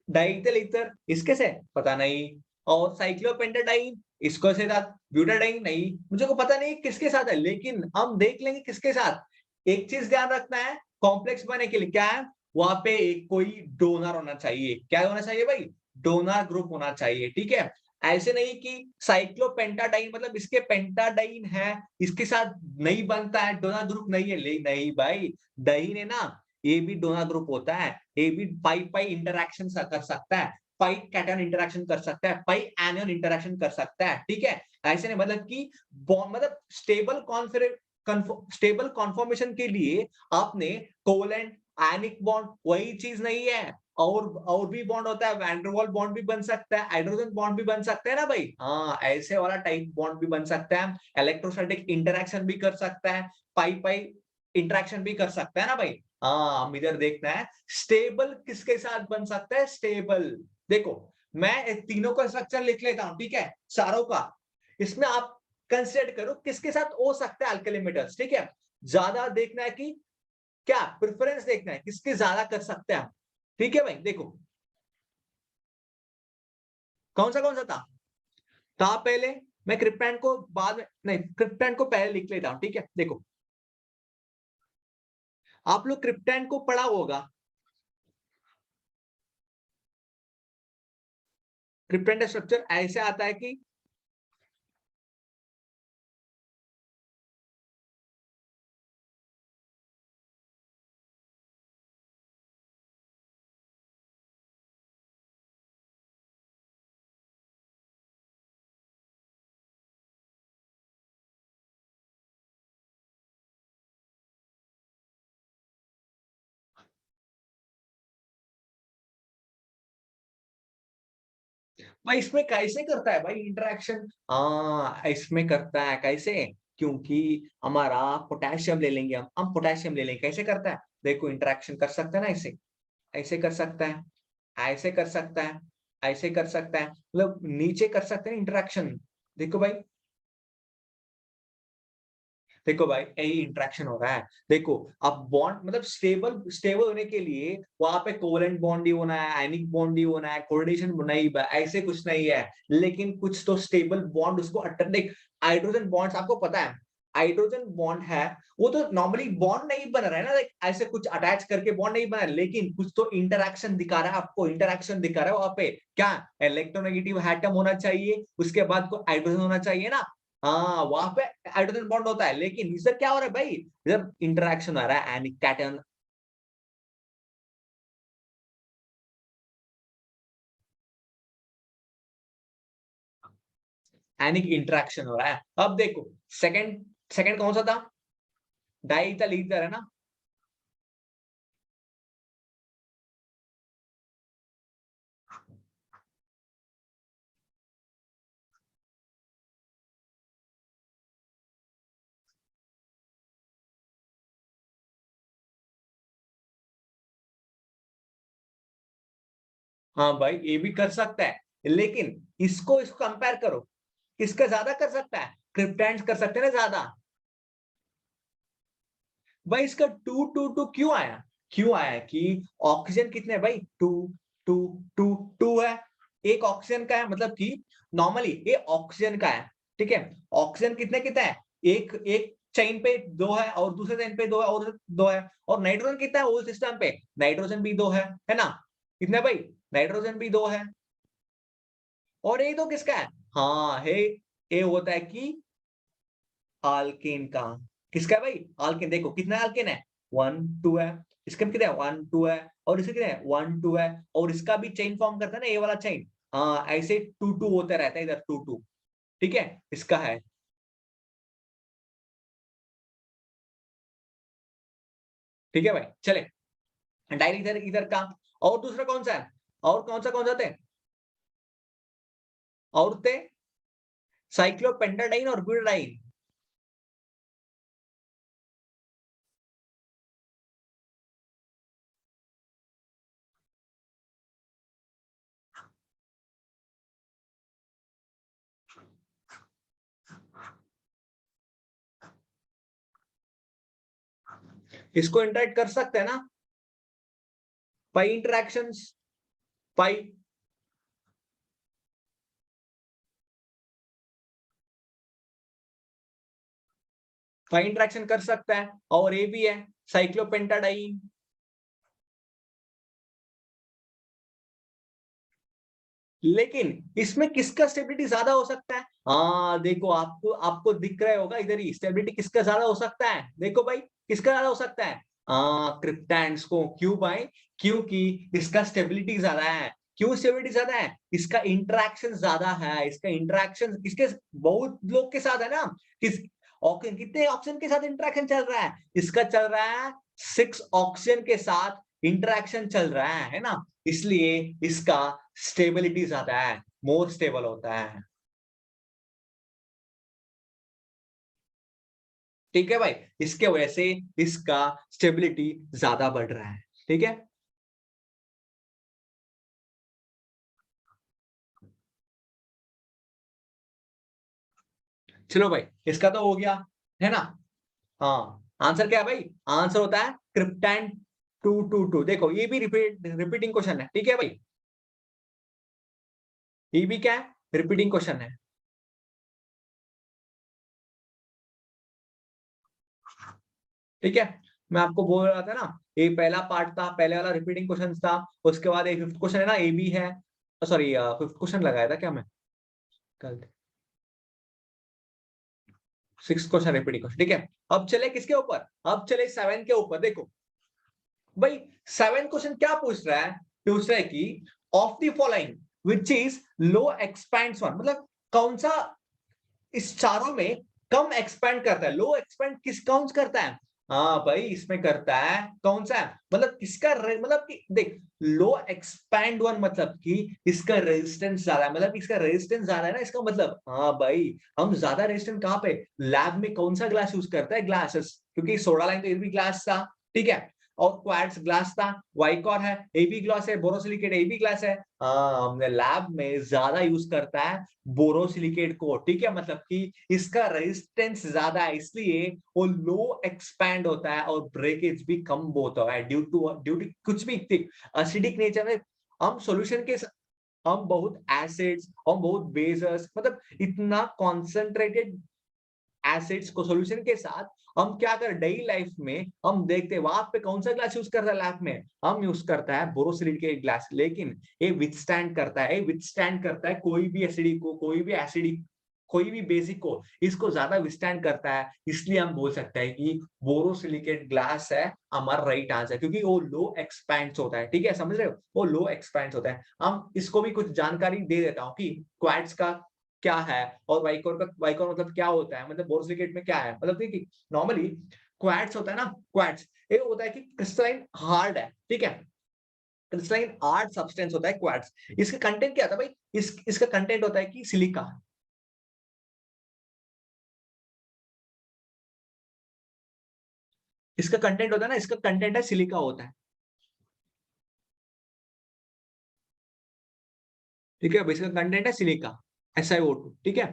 डाइथिल ईथर इसके से पता नहीं, और साइक्लोपेंटाडाइन इसको से साथ, ब्यूटाडाइन नहीं, मुझे को पता नहीं किसके साथ है, लेकिन हम देख लेंगे किसके साथ। एक चीज ध्यान रखना है, कॉम्प्लेक्स बनने के लिए क्या है, वहां पे एक कोई डोनर होना चाहिए। क्या होना चाहिए भाई? डोनर ग्रुप होना चाहिए, ठीक है। ऐसे नहीं कि साइक्लोपेंटाडाइन मतलब इसके पेंटाडाइन है, इसके साथ नहीं बनता है, डोनर ग्रुप नहीं है, ले नहीं भाई, डाइन है ना, ये भी डोनर ग्रुप होता है, ये भी पाई पाई इंटरैक्शन कर सकता है, पाई कैटायन इंटरैक्शन कर सकता है, पाई एनियन इंटरैक्शन कर सकता है, ठीक है। ऐसे नहीं, मतलब कि बॉन्ड मतलब स्टेबल स्टेबल कॉन्फॉर्मेशन के लिए आपने कोवेलेंट आयनिक बॉन्ड वही चीज नहीं है, और भी बॉन्ड होता है, वैंडरवाल बॉन्ड भी बन सकता है, हाइड्रोजन बॉन्ड भी बन सकता है ना भाई, हाँ ऐसे वाला टाइप बॉन्ड भी बन सकता है, इलेक्ट्रोस्टैटिक इंटरैक्शन भी कर सकता है, पाई पाई इंटरैक्शन भी कर सकता है ना भाई। हाँ, हम इधर देखना है स्टेबल किसके साथ बन सकता है, स्टेबल। देखो, मैं तीनों का स्ट्रक्चर लिख लेता हूं, ठीक है, चारों का। इसमें आप कंसिडर करो किसके साथ हो सकता है अल्कली मेटल्स, ठीक है। ज्यादा देखना है कि क्या प्रेफरेंस देखना है किसके ज्यादा कर सकते हैं हम, ठीक है भाई। देखो, कौन सा था पहले, मैं क्रिप्टैंड को बाद में नहीं, क्रिप्टैंड को पहले लिख लेता हूं, ठीक है। देखो, आप लोग क्रिप्टैंड को पढ़ा होगा, क्रिप्टैंड का स्ट्रक्चर ऐसे आता है कि भाई इसमें कैसे करता है भाई इंटरेक्शन, हाँ इसमें करता है कैसे, क्योंकि हमारा पोटेशियम ले लेंगे, हम पोटेशियम ले लेंगे। कैसे करता है, देखो इंटरेक्शन कर सकता है ना, ऐसे ऐसे कर सकता है, ऐसे कर सकता है, ऐसे कर सकता है, मतलब नीचे कर सकते हैं इंटरेक्शन। देखो भाई, देखो भाई यही इंटरेक्शन हो रहा है। देखो अब बॉन्ड मतलब स्टेबल स्टेबल होने के लिए वहां पे कोवेलेंट बॉन्ड ही होना है, आयनिक बॉन्ड ही होना है, कोऑर्डिनेशन नहीं, ऐसे कुछ नहीं है। लेकिन कुछ तो स्टेबल बॉन्ड उसको अटैक, हाइड्रोजन बॉन्ड्स आपको पता है, हाइड्रोजन बॉन्ड है वो तो नॉर्मली बॉन्ड नहीं बन रहा है ना, लाइक ऐसे कुछ अटैच करके बॉन्ड नहीं बना है, लेकिन कुछ तो इंटरेक्शन दिखा रहा है आपको, इंटरेक्शन दिखा रहा है वहां पे। क्या, इलेक्ट्रोनेगेटिव एटम होना चाहिए, उसके बाद को हाइड्रोजन होना चाहिए ना। हाँ वहां पे हाइड्रोजन बॉन्ड होता है, लेकिन इधर क्या हो रहा है भाई, इधर इंटरेक्शन आ रहा है एनिक कैटन। एनिक इंटरेक्शन हो रहा है। अब देखो सेकंड, सेकंड कौन सा था, डाई ईथर ईथर है ना। हाँ भाई ये भी कर सकता है, लेकिन इसको इसको कंपेयर करो, किसका ज्यादा कर सकता है, क्रिप्टैंस कर सकते हैं ना ज्यादा। भाई इसका टू टू टू क्यों आया, क्यों आया कि ऑक्सीजन कितने है भाई, टू टू टू टू है। एक ऑक्सीजन का है, मतलब कि नॉर्मली ये ऑक्सीजन का है, ठीक है। ऑक्सीजन कितने कितना है, एक एक चेन पे दो है और दूसरे चेन पे दो है और दो है। और नाइट्रोजन कितना है होल सिस्टम पे, नाइट्रोजन भी दो है ना। कितने भाई, नाइट्रोजन भी दो है। और ये तो किसका है, हाँ है, ये होता है कि अल्केन का। किसका है भाई, अल्केन। देखो कितना अल्केन है, वन टू है, इसका भी कितना है, वन टू है, और इसका कितना है, वन टू है। और इसका भी चेन फॉर्म करता है ना ये वाला चेन, हाँ ऐसे टू टू होता रहता है इधर, टू टू, ठीक है इसका है। ठीक है भाई चले, डायरी इधर इधर का। और दूसरा कौन सा है, और कौन सा थे, और थे साइक्लोपेंटाडाइन और ब्यूटाडाइन। इसको इंटरेक्ट कर सकते हैं ना, पाई इंटरेक्शंस, पाई, पाई इंटरेक्शन कर सकता है। और ये भी है साइक्लोपेंटाडाइन। लेकिन इसमें किसका स्टेबिलिटी ज्यादा हो सकता है, हाँ देखो आपको आपको दिख रहा होगा इधर ही, स्टेबिलिटी किसका ज्यादा हो सकता है, देखो भाई किसका ज्यादा हो सकता है, हाँ क्रिप्टैंड्स को। क्यों भाई, क्योंकि इसका स्टेबिलिटी ज्यादा है। क्यों स्टेबिलिटी ज्यादा है, इसका इंटरेक्शन ज्यादा है, इसका इंटरेक्शन इसके बहुत लोग के साथ है ना। किस ऑक्सीजन, कितने ऑक्सीजन के साथ इंटरेक्शन चल रहा है, इसका चल रहा है 6 ऑक्सीजन के साथ इंटरेक्शन चल रहा है ना। इसलिए इसका स्टेबिलिटी ज्यादा है, मोर स्टेबल होता है। ठीक है भाई, इसके वजह से इसका स्टेबिलिटी ज्यादा बढ़ रहा है, ठीक है। चलो भाई इसका तो हो गया, है ना। हाँ आंसर क्या है भाई, आंसर होता है क्रिप्टन टू टू टू। देखो ये भी रिपीटिंग क्वेश्चन है, ठीक है भाई, ये भी क्या है, रिपीटिंग क्वेश्चन है। ठीक है, मैं आपको बोल रहा था ना, ये पहला पार्ट था, पहले वाला रिपीटिंग क्वेश्चन था। उसके बाद एक फिफ्थ क्वेश्चन है ना, ए बी है, सॉरी फिफ्थ क्वेश्चन लगाया था क्या मैं कल, सिक्स क्वेश्चन रिपीटिंग क्वेश्चन, ठीक है। अब चले किसके ऊपर, अब चले सेवन के ऊपर। देखो भाई सेवन क्वेश्चन क्या पूछ रहा है कि of the following which is low expends one, मतलब कौन सा इस चारों में कम एक्सपेंड करता है, लो एक्सपेंड किस कौन करता है, हाँ भाई, इसमें करता है। कौन सा है? मतलब किसका मतलब कि देख, लो एक्सपैंड वन मतलब कि इसका रेजिस्टेंस ज्यादा है, मतलब इसका रेजिस्टेंस ज्यादा है ना, इसका मतलब हाँ भाई, हम ज्यादा रेजिस्टेंस कहाँ पे, लैब में कौन सा ग्लास यूज करता है? ग्लासेस, क्योंकि सोडा लाइन तो ये भी ग्लास था, ठीक है, और क्वार्ट्ज ग्लास था, वाइकॉर है ए बी ग्लास है, बोरोसिलिकेट ए बी ग्लास है। हाँ, हमने लैब में ज्यादा यूज करता है बोरोसिलिकेट को, ठीक है, मतलब कि इसका रेजिस्टेंस ज्यादा है, इसलिए वो लो एक्सपैंड होता है और ब्रेकेज भी कम होता है ड्यू टू कुछ भी एसिडिक नेचर में। हम सॉल्यूशन के हम बहुत एसिड्स, हम बहुत बेसेस, मतलब इतना कॉन्सेंट्रेटेड एसिड्स को सॉल्यूशन के साथ हम क्या कर डेली लाइफ में हम देखते हैं, वहां पे कौन सा ग्लास यूज करता है लैब में, हम यूज करता है बोरोसिलिकेट ग्लास, लेकिन ये विथस्टैंड करता है, विथस्टैंड करता है कोई भी एसिडिक को, कोई भी एसिडिक, कोई भी बेसिक को, इसको ज्यादा विथस्टैंड करता है, इसलिए हम बोल सकते हैं कि बोरोसिलिकेट ग्लास है हमारा राइट आंसर, क्योंकि वो लो एक्सपैंड्स होता है, ठीक है, समझ रहे हो, वो लो एक्सपैंड्स होता है। हम इसको भी कुछ जानकारी दे देता हूँ कि क्वार्ट्ज का क्या है, और वाइकोर मतलब क्या होता है, मतलब बोरोसिलिकेट में क्या है, मतलब देखिए नॉर्मली क्वार्ट्ज होता है ना, क्वार्ट्ज ये होता है कि क्रिस्टलाइन हार्ड है, ठीक है, क्रिस्टलाइन हार्ड सब्सटेंस होता है क्वार्ट्ज। इसका कंटेंट क्या होता है भाई, इसका कंटेंट होता है कि सिलिका, इसका कंटेंट होता है ना, इसका कंटेंट है सिलिका होता है, ठीक है, इसका कंटेंट है सिलिका, SiO2, ठीक है।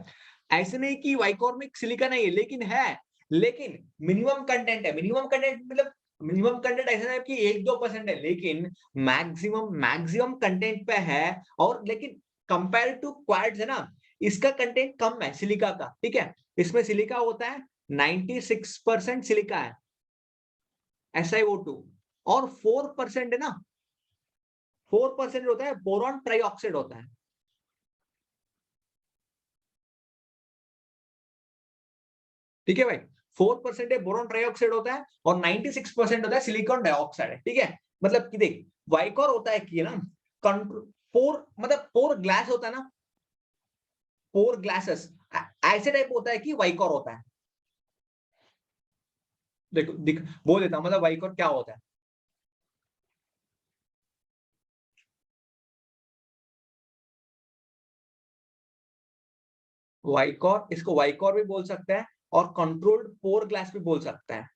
ऐसे नहीं कि वाइकोर में सिलिका नहीं है, लेकिन है, लेकिन मिनिमम कंटेंट है, मिनिमम कंटेंट मतलब मिनिमम कंटेंट ऐसा है कि 1-2% है, लेकिन मैक्सिमम मैक्सिमम कंटेंट पे है। और लेकिन कंपेयर टू क्वार्ट्ज है ना, इसका कंटेंट कम है सिलिका का, ठीक है, इसमें सिलिका होता है 96% सिलिका है SiO2, और 4% है ना, 4% होता है बोरॉन ट्राइऑक्साइड होता है, ठीक है भाई, 4% बोरॉन ट्राइऑक्साइड होता है और 96% होता है सिलिकॉन डाइऑक्साइड, ठीक है। मतलब कि देख, वाइकोर होता है कि ना, पोर मतलब पोर ग्लास होता है ना, पोर ग्लासेस ऐसे टाइप होता है कि वाइकोर होता है। देखो बोल देता हूं, मतलब वाइकोर क्या होता है। वाइकोर, इसको वाइकोर भी बोल सकते हैं और कंट्रोल्ड पोर ग्लास भी बोल सकते हैं,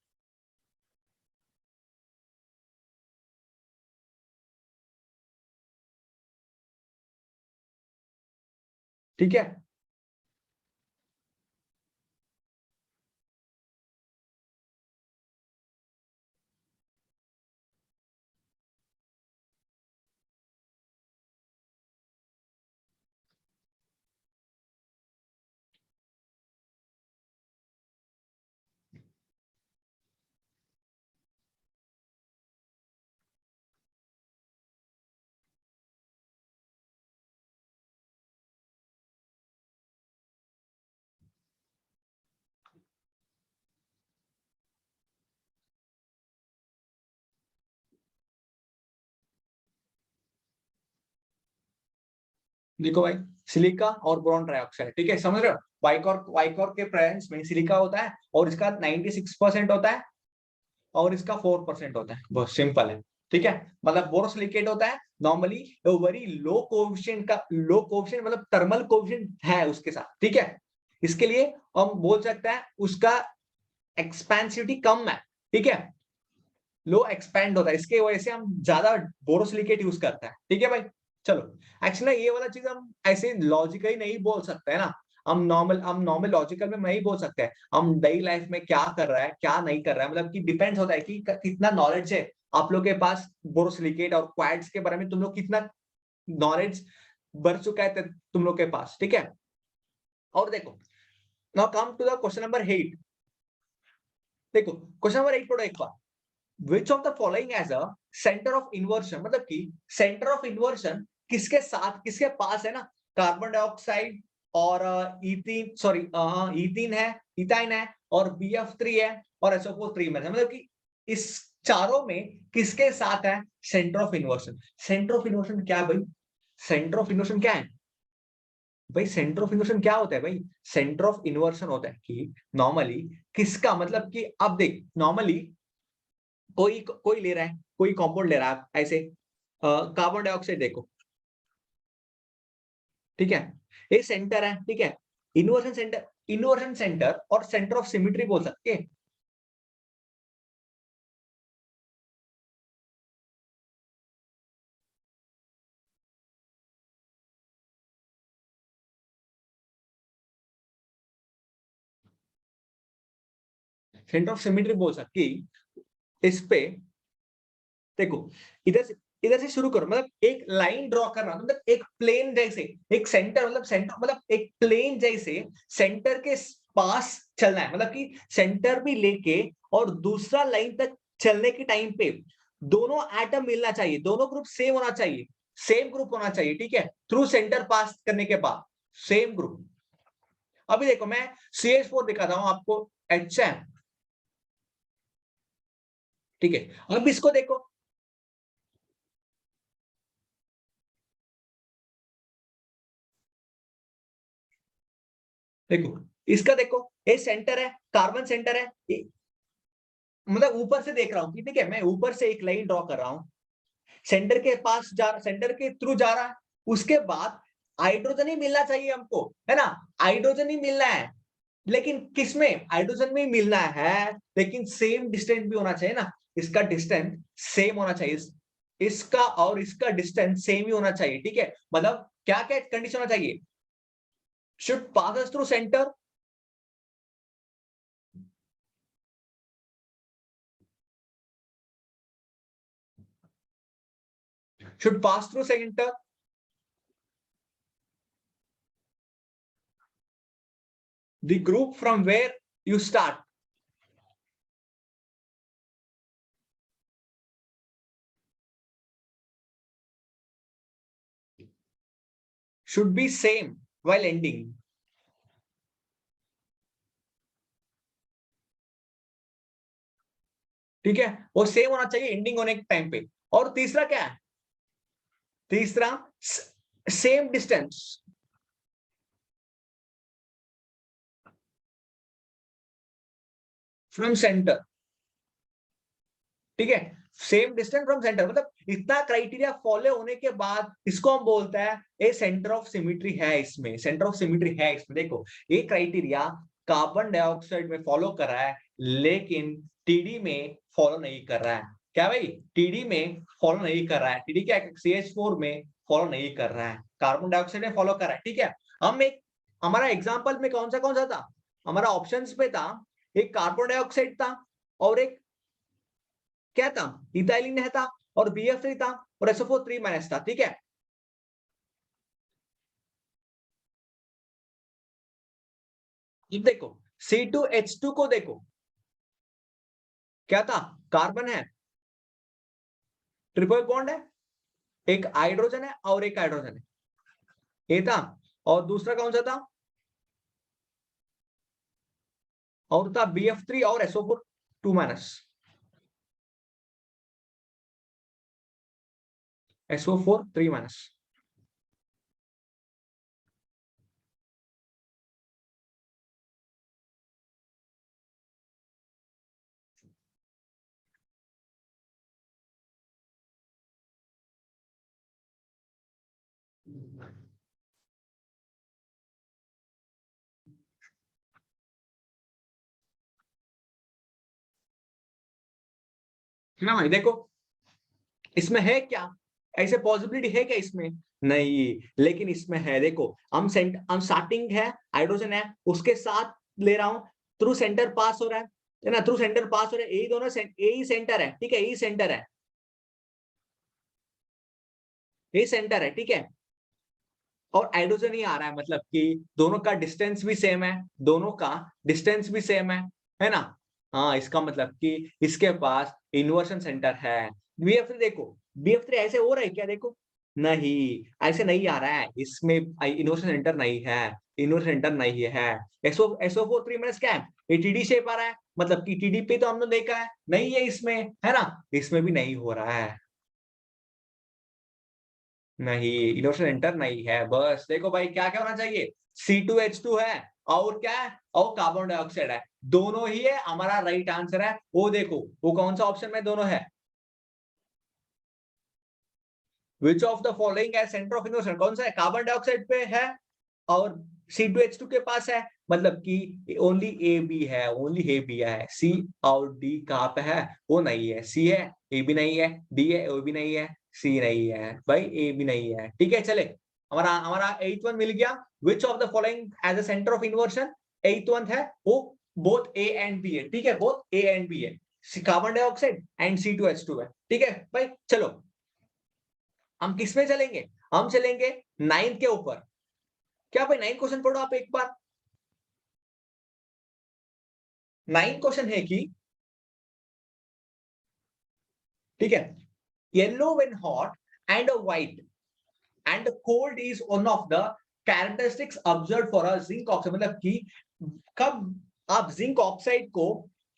ठीक है। देखो भाई, सिलिका और बोरॉन ट्राइऑक्साइड, ठीक है, समझ रहे हो, वाइकोर वाइकोर के प्रेजेंस में सिलिका होता है और इसका 96% होता है और इसका 4% होता है, बहुत सिंपल है, ठीक है। मतलब बोरोसिलिकेट होता है नॉर्मली वेरी लो कोएफिशिएंट का, लो कोएफिशिएंट मतलब थर्मल कोएफिशिएंट है उसके साथ, ठीक है, इसके लिए हम बोल सकते हैं उसका एक्सपेंसिविटी कम है, ठीक है, लो एक्सपैंड होता है, इसके वजह से हम ज्यादा बोरोसिलिकेट यूज करते हैं, ठीक है भाई। चलो, एक्चुअली ये वाला चीज हम ऐसे लॉजिकली नहीं बोल सकते है ना, हम नॉर्मल लॉजिकल में नहीं बोल सकते, हम डेली लाइफ में क्या कर रहा है क्या नहीं कर रहा है, मतलब कि डिपेंड्स होता है कि कितना नॉलेज है आप लोग के पास बोरोसिलिकेट और क्वाड्स के बारे में, तुम लोग कितना नॉलेज बढ़ चुका है तुम लोग के पास, ठीक है। और देखो, now come to the question number 8। देखो क्वेश्चन नंबर 8 पढ़ो एक बार। Which of the following as a centre of inversion, मतलब कि सेंटर ऑफ इन्वर्शन किसके साथ किसके पास है ना, कार्बन डाइऑक्साइड और इथीन, सॉरी इथीन है, इथाइन है, और BF3 है, और SO4 में है, मतलब कि इस चारों में किसके साथ है centre of inversion. Centre of inversion क्या है भाई, सेंटर ऑफ इन्वर्शन क्या है, भाई सेंटर ऑफ इन्वर्सन क्या होता है भाई? सेंटर ऑफ इन्वर्सन होता है कि नॉर्मली किसका मतलब कि अब देख नॉर्मली कोई कोई ले रहा है, कोई कंपाउंड ले रहा है ऐसे कार्बन डाइऑक्साइड देखो, ठीक है, ये सेंटर है, ठीक है, इन्वर्सन सेंटर और सेंटर ऑफ सिमिट्री बोल सकते हैं। सेंटर ऑफ सिमिट्री बोल सकती, इस पे देखो, इधर से शुरू करो, मतलब एक लाइन ड्रॉ करना, मतलब एक प्लेन जैसे, एक सेंटर मतलब सेंटर मतलब एक प्लेन जैसे सेंटर के पास चलना है, मतलब कि सेंटर भी लेके और दूसरा लाइन तक चलने के टाइम पे दोनों एटम मिलना चाहिए, दोनों ग्रुप सेम होना चाहिए, सेम ग्रुप होना चाहिए, ठीक है, थ्रू सेंटर पास करने के बाद सेम ग्रुप। अभी देखो मैं CH4 दिखाता हूं आपको, HM, ठीक है, अब इसको देखो, देखो इसका देखो, ये सेंटर है, कार्बन सेंटर है, मतलब ऊपर से देख रहा हूँ, ठीक है, मैं ऊपर से एक लाइन ड्रॉ कर रहा हूँ, सेंटर के पास जा, सेंटर के थ्रू जा रहा है, उसके बाद हाइड्रोजन ही मिलना चाहिए हमको, है ना, हाइड्रोजन ही मिलना है, लेकिन किसमें, हाइड्रोजन में ही मिलना है, लेकिन सेम डिस्टेंस भी होना चाहिए ना, इसका डिस्टेंस सेम होना चाहिए, इसका और इसका डिस्टेंस सेम ही होना चाहिए, ठीक है, मतलब क्या क्या कंडीशन होना चाहिए, should pass through centre, should pass through center, the group from where you start should be same while ending, ठीक है, वो सेम होना चाहिए एंडिंग होने के टाइम पे। और तीसरा क्या है, तीसरा सेम डिस्टेंस फ्रॉम सेंटर, ठीक है, सेम डिस्टेंस फ्रॉम सेंटर, मतलब इतना क्राइटेरिया फॉलो होने के बाद इसको हम बोलते हैं ए सेंटर ऑफ सिमिट्री है, इसमें सेंटर ऑफ सिमिट्री है इसमें, देखो ये क्राइटेरिया कार्बन डाइऑक्साइड में फॉलो कर रहा है, लेकिन टीडी में फॉलो नहीं कर रहा है, क्या भाई, टीडी में फॉलो नहीं कर रहा है, टीडी क्या CH4 में फॉलो नहीं कर रहा है, कार्बन डाइऑक्साइड में फॉलो कर रहा है, ठीक है। हम एक, हमारा एग्जाम्पल में कौन सा था, हमारा ऑप्शंस पे था, एक कार्बन डाइऑक्साइड था और एक क्या था, इथाइलिन है था, और BF3 था, और SO4 3- था, ठीक है। अब देखो C2H2 को देखो, क्या था, कार्बन है, ट्रिपल बॉन्ड है, एक हाइड्रोजन है और एक हाइड्रोजन है, ये था, और दूसरा कौन सा था, और था BF3 और SO4 2- SO4 3-। है ना भाई, देखो इसमें है क्या, ऐसे पॉसिबिलिटी है क्या इसमें, नहीं, लेकिन इसमें है, देखो हम स्टार्टिंग है, हाइड्रोजन है, उसके साथ ले रहा हूं, थ्रू सेंटर पास हो रहा है ना, थ्रू सेंटर पास हो रहा है, यही दोनों यही सेंटर है, ठीक है, यही सेंटर है, यही सेंटर है, ठीक है, और हाइड्रोजन ही आ रहा है, मतलब कि दोनों का डिस्टेंस भी सेम है, दोनों का डिस्टेंस भी सेम है ना, हाँ, इसका मतलब कि इसके पास इन्वर्सन सेंटर है। BF3 देखो, BF3 ऐसे हो रहा है क्या, देखो नहीं, ऐसे नहीं आ रहा है, इसमें इन्वर्सन सेंटर नहीं है, इन्वर्सन सेंटर नहीं है, SO4 3- क्या है, ये TD शेप आ रहा है, मतलब कि TD पे तो हमने देखा है नहीं है इसमें, है ना, इसमें भी नहीं हो रहा है। नहीं, इनोशन एंटर नहीं है। बस देखो भाई क्या क्या होना चाहिए, C2H2 है और क्या है, और कार्बन डाइऑक्साइड है, दोनों ही है, हमारा राइट आंसर है। वो देखो वो कौन सा ऑप्शन में दोनों है, विच ऑफ द फॉलोइंग है सेंटर ऑफ इनोशन, कौन सा है, कार्बन डाइऑक्साइड पे है और C2H2 के पास है, मतलब कि ओनली ए बी है, ओनली ए बी है। सी और डी कहाँ पे है, वो नहीं है। सी है, ए भी नहीं है, डी है, ओ भी नहीं है, सी नहीं है भाई, ए भी नहीं है। ठीक है, चले हमारा हमारा एथ वन मिल गया। Which of the following as a centre of inversion, ethane है वो बोथ ए एंड बी है। ठीक है, बोथ ए एंड बी है, कार्बन डाइऑक्साइड एंड C2H2 है। ठीक है भाई, चलो हम किस में चलेंगे, हम चलेंगे नाइन्थ के ऊपर। क्या भाई, नाइन्थ क्वेश्चन पढ़ो आप एक बार। नाइन्थ क्वेश्चन है कि, ठीक है, yellow when hot and white and cold is one of the characteristics observe for a zinc oxide, मतलब कि कब आप जिंक ऑक्साइड को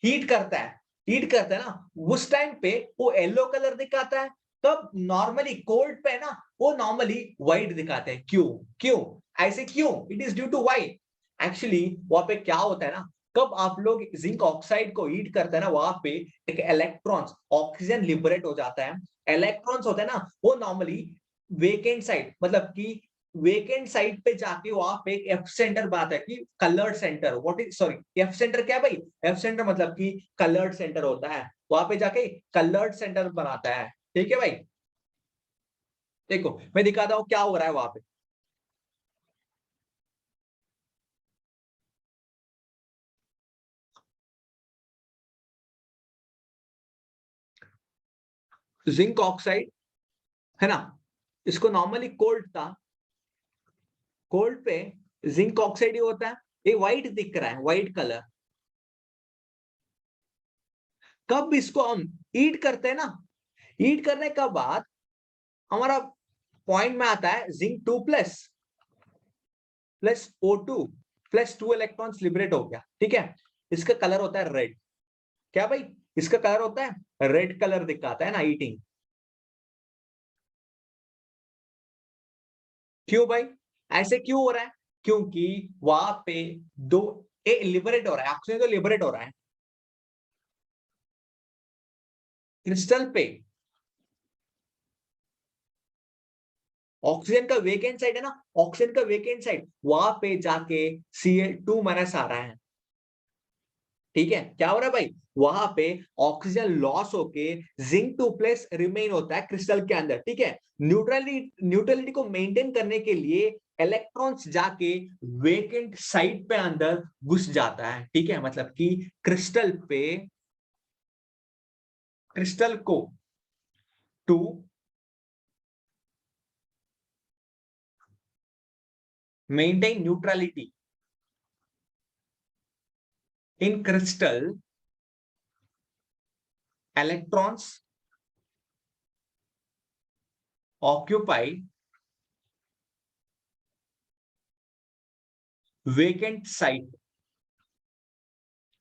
हीट करता है ना, उस टाइम पे वो येलो कलर दिखाता है। तब नॉर्मली कोल्ड पे ना वो नॉर्मली व्हाइट दिखाते हैं। क्यों, क्यों ऐसे, क्यों, it is due to white. Actually वहां पे क्या होता है ना, कब आप लोग जिंक ऑक्साइड को हीट करते हैं ना, वहां पे एक इलेक्ट्रॉन्स, ऑक्सीजन लिबरेट हो जाता है। इलेक्ट्रॉन्स होते हैं ना, वो नॉर्मली वेकेंट साइड, मतलब कि वेकेंट साइड पे जाके वहां पे एफ सेंटर बात है कि coloured centre, what is, sorry F centre क्या है भाई, एफ सेंटर मतलब कि कलर्ड सेंटर होता है, वहां पे जाके कलर्ड सेंटर बनाता है। ठीक है भाई, देखो मैं दिखाता हूँ क्या हो रहा है वहां पे। जिंक ऑक्साइड है ना, इसको नॉर्मली कोल्ड था, कोल्ड पे जिंक ऑक्साइड ही होता है, ये व्हाइट दिख रहा है, व्हाइट कलर। कब इसको हम हीट करते हैं ना, हीट करने के बाद हमारा पॉइंट में आता है zinc 2 plus O2 plus 2 electrons liberate हो गया। ठीक है, इसका कलर होता है रेड। क्या भाई, इसका कलर होता है रेड, कलर दिखाता है ना हीटिंग। क्यों भाई, ऐसे क्यों हो रहा है, क्योंकि वहां पे दो ए लिबरेट हो रहा है, ऑक्सीजन तो लिबरेट हो रहा है क्रिस्टल पे। ऑक्सीजन का वेकेंट साइड है ना, ऑक्सीजन का वेकेंट साइड, वहां पे जाके Cl2- आ रहा है। ठीक है, क्या हो रहा है भाई, वहां पे ऑक्सीजन लॉस होके जिंक 2 प्लस रिमेन होता है क्रिस्टल के अंदर। ठीक है, न्यूट्रलिटी को मेंटेन करने के लिए इलेक्ट्रॉन्स जाके वेकेंट साइड पे अंदर घुस जाता है। ठीक है, मतलब कि क्रिस्टल पे, क्रिस्टल को to maintain neutrality in crystal, electrons occupy vacant site।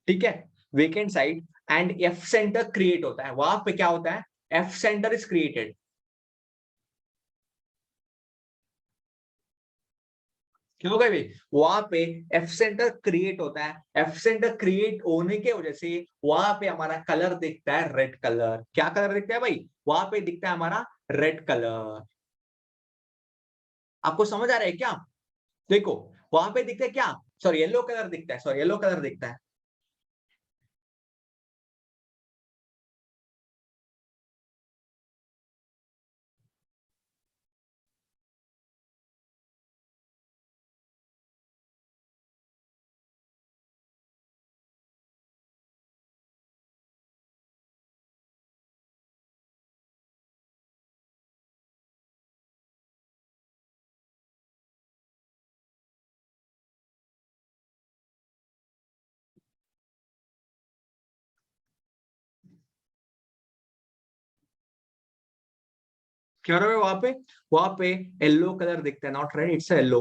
ठीक है, vacant site and F centre create होता है, वहां पे क्या होता है, एफ सेंटर इज क्रिएटेड। क्या होगा भाई, वहां पे एफ सेंटर क्रिएट होता है, एफ सेंटर क्रिएट होने के वजह से वहां पे हमारा कलर दिखता है रेड कलर। क्या कलर दिखता है भाई, वहां पे दिखता है हमारा रेड कलर। आपको समझ आ रहा है क्या, देखो वहां पे दिखता है क्या, सॉरी येलो कलर दिखता है, सॉरी येलो कलर दिखता है। क्या रहा है वहां पे येलो कलर दिखता है, नॉट रेड, इट्स येलो।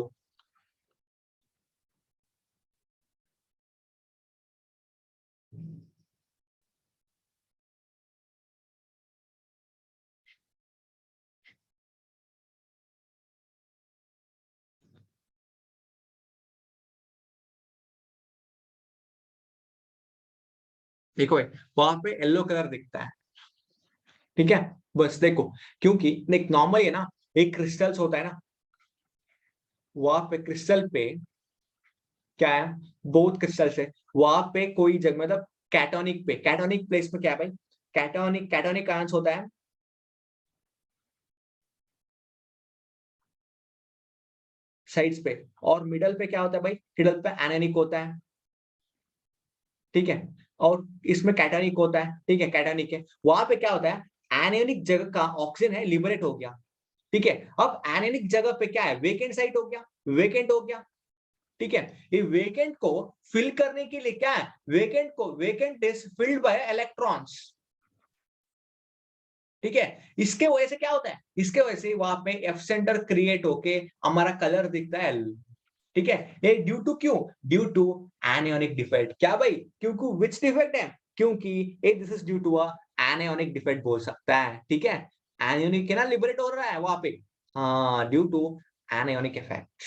देखो भाई, वहां पे येलो कलर दिखता है, ठीक है। बस देखो, क्योंकि देख नॉर्मल है ना, एक क्रिस्टल्स होता है ना, वहां पे क्रिस्टल पे क्या है, बहुत क्रिस्टल्स है वहां पे, कोई जगह मतलब कैटोनिक पे, कैटोनिक प्लेस में क्या है भाई, कैटोनिक कैटोनिक आयंस होता है साइड्स पे, और मिडल पे क्या होता है भाई, मिडल पे एनानिक होता है, ठीक है। और इसमें कैटानिक होता है, ठीक है, कैटानिक है, वहां पे क्या होता है, एनानिक जगह का ऑक्सीजन है लिबरेट हो गया, ठीक है। अब एनानिक जगह पे क्या है, वेकेंट साइट हो गया, वेकेंट हो गया, ठीक है। ये वेकेंट को फिल करने के लिए क्या है, vacant is filled by electrons, ठीक है। इसके वजह से क्या होता है, इसके वजह से वहां पे एफ सेंटर क्रिएट होके हमारा कलर दिखता है, ठीक है। ये ड्यू टू क्यों, ड्यू टू एनियोनिक डिफेक्ट, क्या भाई, क्योंकि विच डिफेक्ट है, क्योंकि ये this is due to a anionic defect बोल सकता है, ठीक है। एनियोनिक है ना, लिबरेट हो रहा है वहां पे, हाँ, ड्यू टू एनियोनिक इफेक्ट,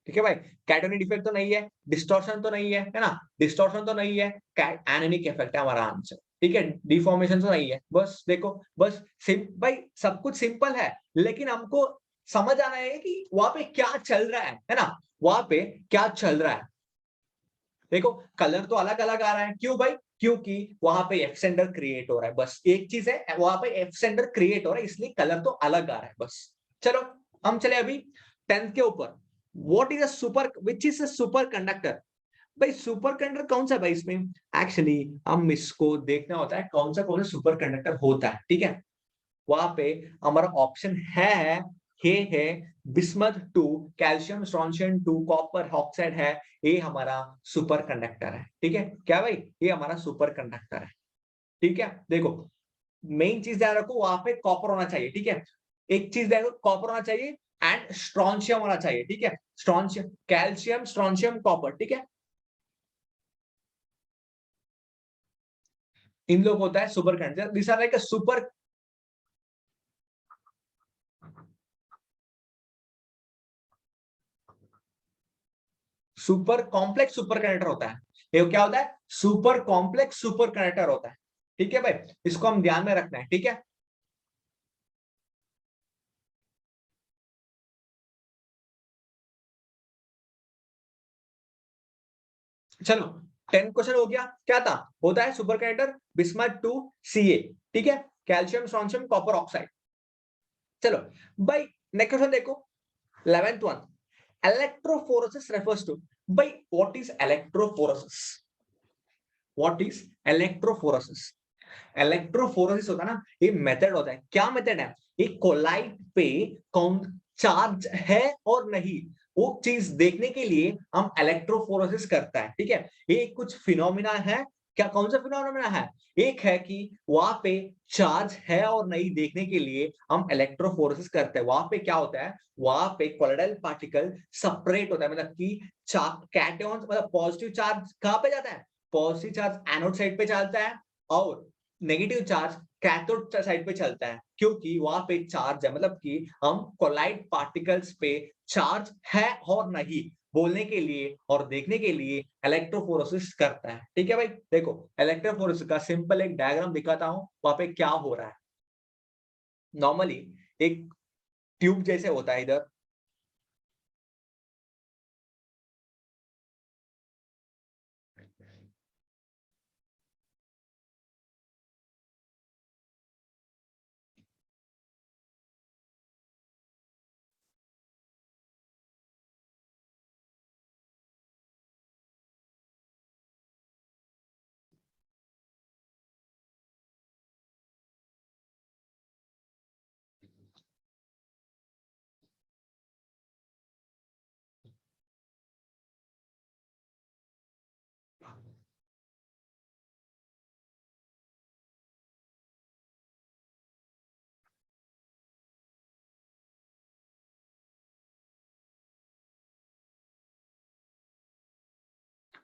ठीक है भाई। कैटोनिक डिफेक्ट तो नहीं है, डिस्टॉर्शन तो नहीं है ना, डिस्टॉर्शन तो नहीं है, एनियोनिक इफेक्ट है हमारा आंसर, ठीक है। डिफॉर्मेशन तो नहीं है, बस देखो, बस भाई सब कुछ सिंपल है, लेकिन हमको समझ आना है कि वहां पे क्या चल रहा है ना, वहां पे क्या चल रहा है। देखो कलर तो अलग अलग आ रहा है, क्यों भाई, क्योंकि वहां पे एफ सेंटर क्रिएट हो रहा है, बस एक चीज है, वहां पे एफ सेंटर क्रिएट हो रहा है, इसलिए कलर तो अलग आ रहा है, बस। चलो हम चले अभी टेंथ के ऊपर। What is a super, which is a super conductor, भाई सुपर कंडक्टर कौन सा भाई, इसमें एक्चुअली हम इसको देखना होता है कौन सा सुपर कंडक्टर होता है, ठीक है। वहां पे हमारा ऑप्शन है bismuth two, calcium strontium two, copper oxide है, ये हमारा सुपर कंडक्टर है, ठीक है। क्या भाई, ये हमारा सुपर कंडक्टर है, ठीक है। देखो मेन चीज ध्यान रखो, वहां पे कॉपर होना चाहिए, ठीक है। एक चीज ध्यान रखो, कॉपर होना चाहिए एंड स्ट्रोंशियम होना चाहिए, ठीक है। स्ट्रोंशियम, कैल्शियम स्ट्रोंशियम कॉपर, ठीक है। इन लोग होता है superconductor, this are like a super, super complex superconductor होता है, ये क्या होता है, सुपर कॉम्प्लेक्स सुपर कंडक्टर होता है, ठीक है भाई। इसको हम ध्यान में रखना है, ठीक है। चलो 10 क्वेश्चन हो गया, क्या था, होता है सुपर कंडक्टर बिस्मथ टू सी ए, ठीक है, कैल्शियम स्ट्रोंशियम कॉपर ऑक्साइड। चलो भाई नेक्स्ट क्वेश्चन देखो, 11th one, electrophoresis refers to, by what is electrophoresis, what is electrophoresis, electrophoresis होता है ना, ये मेथड होता है, क्या मेथड है, एक कोलाइट पे कौन चार्ज है और नहीं, वो चीज देखने के लिए हम इलेक्ट्रोफोरेसिस करता है, ठीक है। ये कुछ फिनोमिना है, क्या कौन सा फिनोमिना है, एक है कि वहां पे चार्ज है और नहीं देखने के लिए हम इलेक्ट्रोफोरेसिस करते हैं, वहां पे क्या होता है, वहां पे कोलोइडल पार्टिकल सेपरेट होता है, मतलब कि कैटायन मतलब पॉजिटिव चार्ज कहां पे जाता है, पॉजिटिव चार्ज एनोड साइड पे चलता है, और नेगेटिव चार्ज कैथोड साइड पे चलता है, क्योंकि वहां पे चार्ज है, मतलब कि हम कोलाइड पार्टिकल्स पे चार्ज है और नहीं बोलने के लिए और देखने के लिए इलेक्ट्रोफोरेसिस करता है, ठीक है भाई। देखो इलेक्ट्रोफोरेसिस का सिंपल एक डायग्राम दिखाता हूं, वहां पे क्या हो रहा है। नॉर्मली एक ट्यूब जैसे होता है इधर,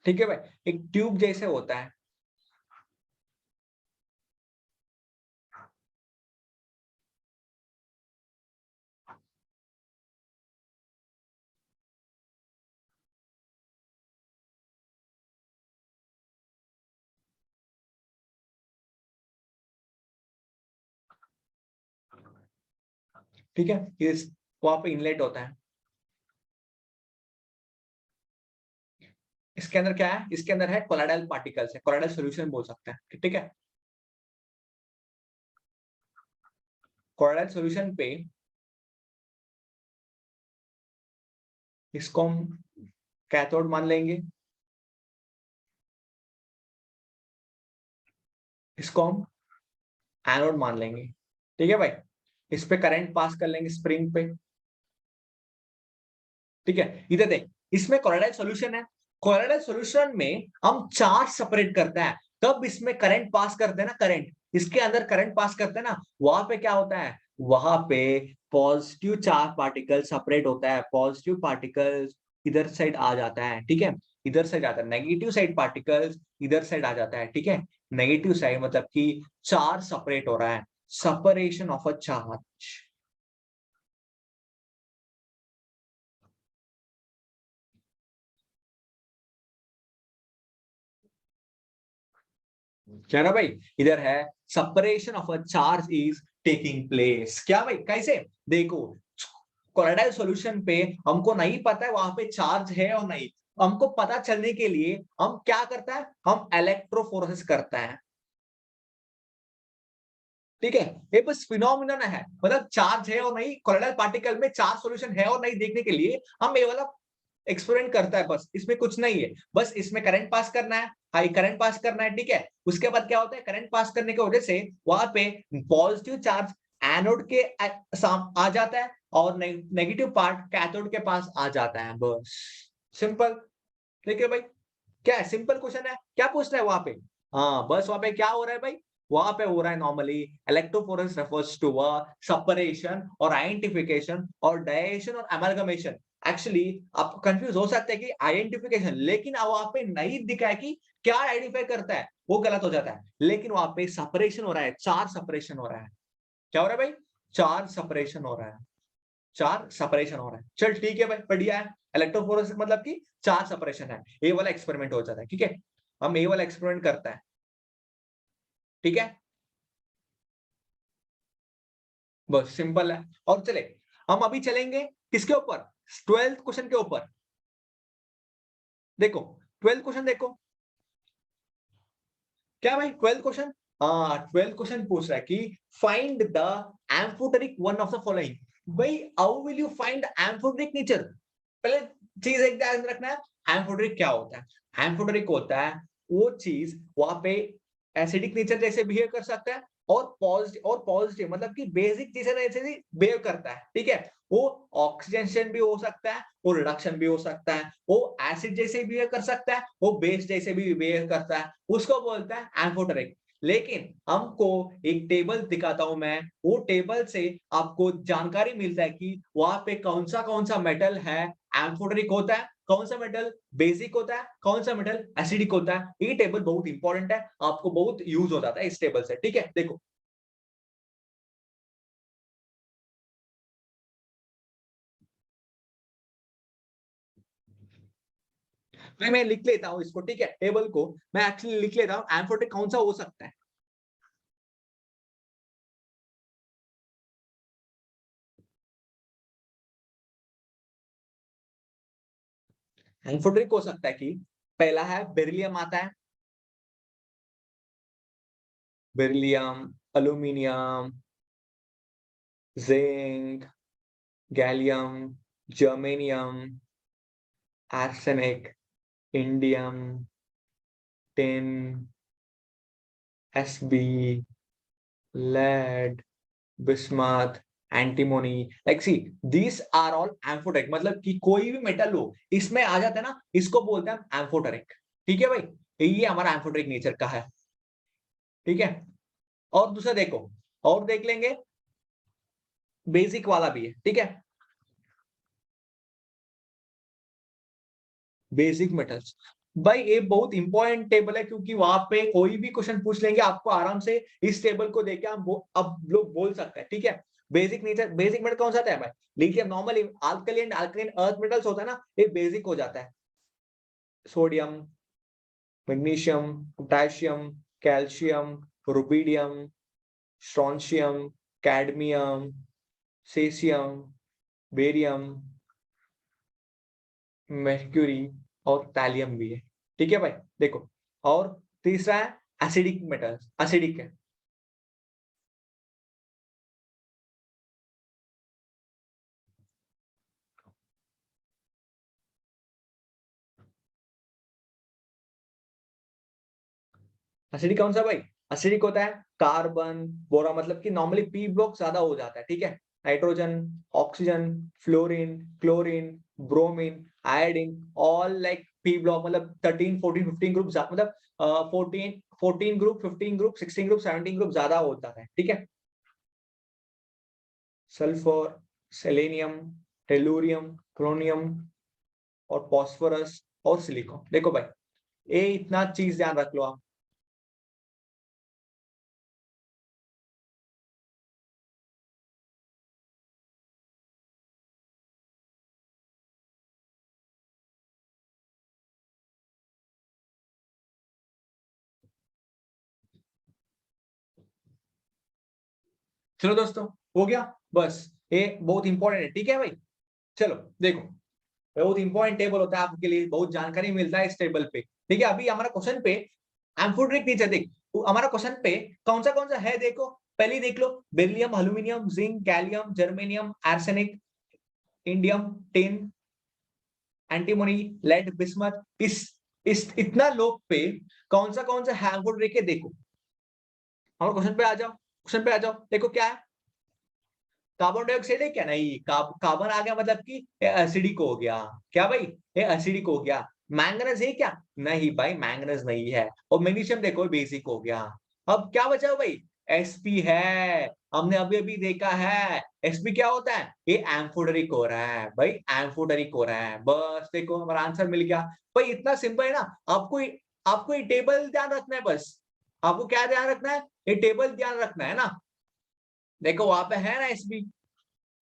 ठीक है भाई, एक ट्यूब जैसे होता है, ठीक है, इस वहां पे इनलेट होता है। इसके अंदर क्या है, इसके अंदर है कोलाइडल पार्टिकल्स है, कोलाइडल सॉल्यूशन बोल सकते हैं, ठीक है। कोलाइडल सॉल्यूशन पे इसको हम कैथोड मान लेंगे, इसको हम एनोड मान लेंगे, ठीक है भाई। इस पे करंट पास कर लेंगे स्प्रिंग पे, ठीक है। इधर देख, इसमें कोलाइडल सॉल्यूशन है, कोलाइडल सॉल्यूशन में हम चार्ज सेपरेट करते हैं, तब इसमें करंट पास करते हैं ना, करंट इसके अंदर करंट पास करते हैं ना, वहां पे क्या होता है, वहां पे पॉजिटिव चार्ज पार्टिकल सेपरेट होता है, पॉजिटिव पार्टिकल्स इधर साइड आ जाता है, ठीक है, इधर साइड आता है, नेगेटिव साइड पार्टिकल्स इधर साइड आ जाता है, ठीक है। नेगेटिव साइड मतलब कि चार्ज सेपरेट हो रहा है, सेपरेशन ऑफ अ चार्ज। क्या ना भाई, इधर है separation of a charge is taking place. क्या भाई, कैसे, देखो कोलाइडल सॉल्यूशन पे हमको नहीं पता है वहां पे चार्ज है और नहीं, हमको पता चलने के लिए हम क्या करता है, हम इलेक्ट्रोफोरेसिस करता है, ठीक है। ये बस फिनोमिनन है, मतलब चार्ज है और नहीं, कोलाइडल पार्टिकल में चार्ज सॉल्यूशन है और नहीं देखने के लिए हम ये वाला एक्सपेरिमेंट करता है, बस इसमें कुछ नहीं है, बस इसमें करंट पास करना है, हाई करंट पास करना है, ठीक है। उसके बाद क्या होता है, करंट पास करने की वजह से वहां पे पॉजिटिव चार्ज एनोड के आ जाता है और नेगेटिव पार्ट कैथोड के पास आ जाता है, बस सिंपल। ठीक है भाई, क्या है, सिंपल क्वेश्चन है, क्या पूछ रहा है वहां पे। हाँ बस वहां पे क्या हो रहा है भाई, वहां पे हो रहा है normally electrophoresis refers to a separation और आइडेंटिफिकेशन और डायजेशन और अमालगमेशन। एक्चुअली आप कंफ्यूज हो सकते हैं कि आइडेंटिफिकेशन, लेकिन अब वहां पे नहीं दिखा है कि क्या आइडेंटिफाई करता है, वो गलत हो जाता है, लेकिन वहां पे सेपरेशन हो रहा है, चार्ज सेपरेशन हो रहा है। क्या हो रहा है भाई, चार्ज सेपरेशन हो रहा है, चार्ज सेपरेशन हो रहा है। चल ठीक है भाई, बढ़िया है। इलेक्ट्रोफोरेसिस मतलब कि चार्ज सेपरेशन है, ये वाला एक्सपेरिमेंट हो जाता है, ठीक है। हम ये वाला एक्सपेरिमेंट करता है, ठीक है, बस सिंपल है। और चले, हम अभी चलेंगे किसके ऊपर, 12th क्वेश्चन के ऊपर। देखो 12th क्वेश्चन देखो, क्या भाई 12th क्वेश्चन, हाँ 12th क्वेश्चन पूछ रहा है कि find the amphoteric one of the following. भाई how will you find amphoteric nature, पहले चीज एक ध्यान रखना है, एम्फोटेरिक क्या होता है। एम्फोटेरिक होता है वो चीज वहां पे एसिडिक नेचर जैसे बिहेव कर सकता है, और पॉजिटिव मतलब कि बेसिक चीजें जैसे भी बिहेव करता है, ठीक है। वो ऑक्सीडेशन भी हो सकता है, वो रिडक्शन भी हो सकता है, वो एसिड जैसे बिहेव कर सकता है, वो बेस जैसे भी बिहेव करता है, उसको बोलता है एम्फोटेरिक। लेकिन हमको एक टेबल दिखाता हूं मैं, वो टेबल से आपको जानकारी मिलता है कि वहां पे कौन सा मेटल है एम्फोटेरिक होता है, कौन सा मेटल बेसिक होता है, कौन सा मेटल एसिडिक होता है। ये टेबल बहुत इंपॉर्टेंट है, आपको बहुत यूज हो जाता है इस टेबल से, ठीक है। देखो मैं लिख लेता हूँ इसको, ठीक है, टेबल को मैं एक्चुअली लिख लेता हूँ, एम्फोटेरिक कौन सा हो सकता है। एम्फोटेरिक हो सकता है कि पहला है बेरिलियम आता है, beryllium, aluminium, zinc, gallium, germanium, arsenic, indium, tin, SB, lead, bismuth, antimony, like see these are all amphoteric, मतलब कि कोई भी मेटल हो इसमें आ जाता है ना, इसको बोलते हैं एम्फोटेरिक, ठीक है भाई। ये हमारा एम्फोटेरिक नेचर का है, ठीक है। और दूसरा देखो, और देख लेंगे, बेसिक वाला भी है, ठीक है। बेसिक मेटल्स, भाई ये बहुत इंपॉर्टेंट टेबल है, क्योंकि वहां पे कोई भी क्वेश्चन पूछ लेंगे आपको आराम से, इस टेबल को देख के हम अब लोग बोल सकते हैं, ठीक है। बेसिक नेचर, बेसिक मेटल कौन सा था भाई, lithium, normally alkali and alkaline earth metals होता है ना, ये बेसिक हो जाता है। Sodium, magnesium, potassium, calcium, rubidium, strontium, cadmium, caesium, barium, mercury और थैलियम भी है। ठीक है भाई, देखो। और तीसरा है एसिडिक मेटल्स, एसिडिक है। एसिडिक कौन सा भाई? एसिडिक होता है कार्बन, बोरा, मतलब कि नॉर्मली पी ब्लॉक ज्यादा हो जाता है। ठीक है, nitrogen, oxygen, fluorine, chlorine, bromine, iodine, all like P block, मतलब 13 14 15 ग्रुप, मतलब 14 ग्रुप, 15 ग्रुप, 16 ग्रुप, 17 ग्रुप ज्यादा होता है। ठीक है, सल्फर, सेलेनियम, टेलुरियम, क्रोनियम और फॉस्फोरस और सिलिकॉन। देखो भाई, ये इतना चीज ध्यान रख लो आप। चलो दोस्तों, हो गया बस। ये बहुत इंपॉर्टेंट है। ठीक है भाई, चलो देखो, बहुत इंपॉर्टेंट टेबल होता है आपके लिए, बहुत जानकारी मिलता है इस टेबल पे। ठीक है, अभी हमारा क्वेश्चन पे एम्फोटेरिक नीचे देख, हमारा क्वेश्चन पे कौन सा है देखो। पहले देख लो, beryllium, aluminium, zinc, gallium, germanium, arsenic, indium, tin, antimony, lead, bismuth. इस इतना लोग पे कौन सा है एम्फोटेरिक है देखो। हमारे क्वेश्चन पे आ जाओ, क्वेश्चन पे आ जाओ। देखो क्या है, कार्बन डाइऑक्साइड है क्या? नहीं, कार्बन आ गया मतलब कि एसिडिक हो गया। क्या भाई, ये एसिडिक हो गया। मैंगनीज है क्या? नहीं भाई, मैंगनीज नहीं है। और मैग्नीशियम देखो बेसिक हो गया। अब क्या बचा भाई? एसपी है। हमने अभी अभी देखा है एसपी क्या होता है, ये एम्फोटेरिक हो रहा है भाई, एम्फोटेरिक हो रहा है। बस देखो, हमारा आंसर मिल गया भाई। इतना सिंपल है ना। आपको आपको ये टेबल ध्यान रखना है बस। आपको क्या ध्यान रखना है? ये टेबल ध्यान रखना है ना। देखो वहां पे है ना एसपी,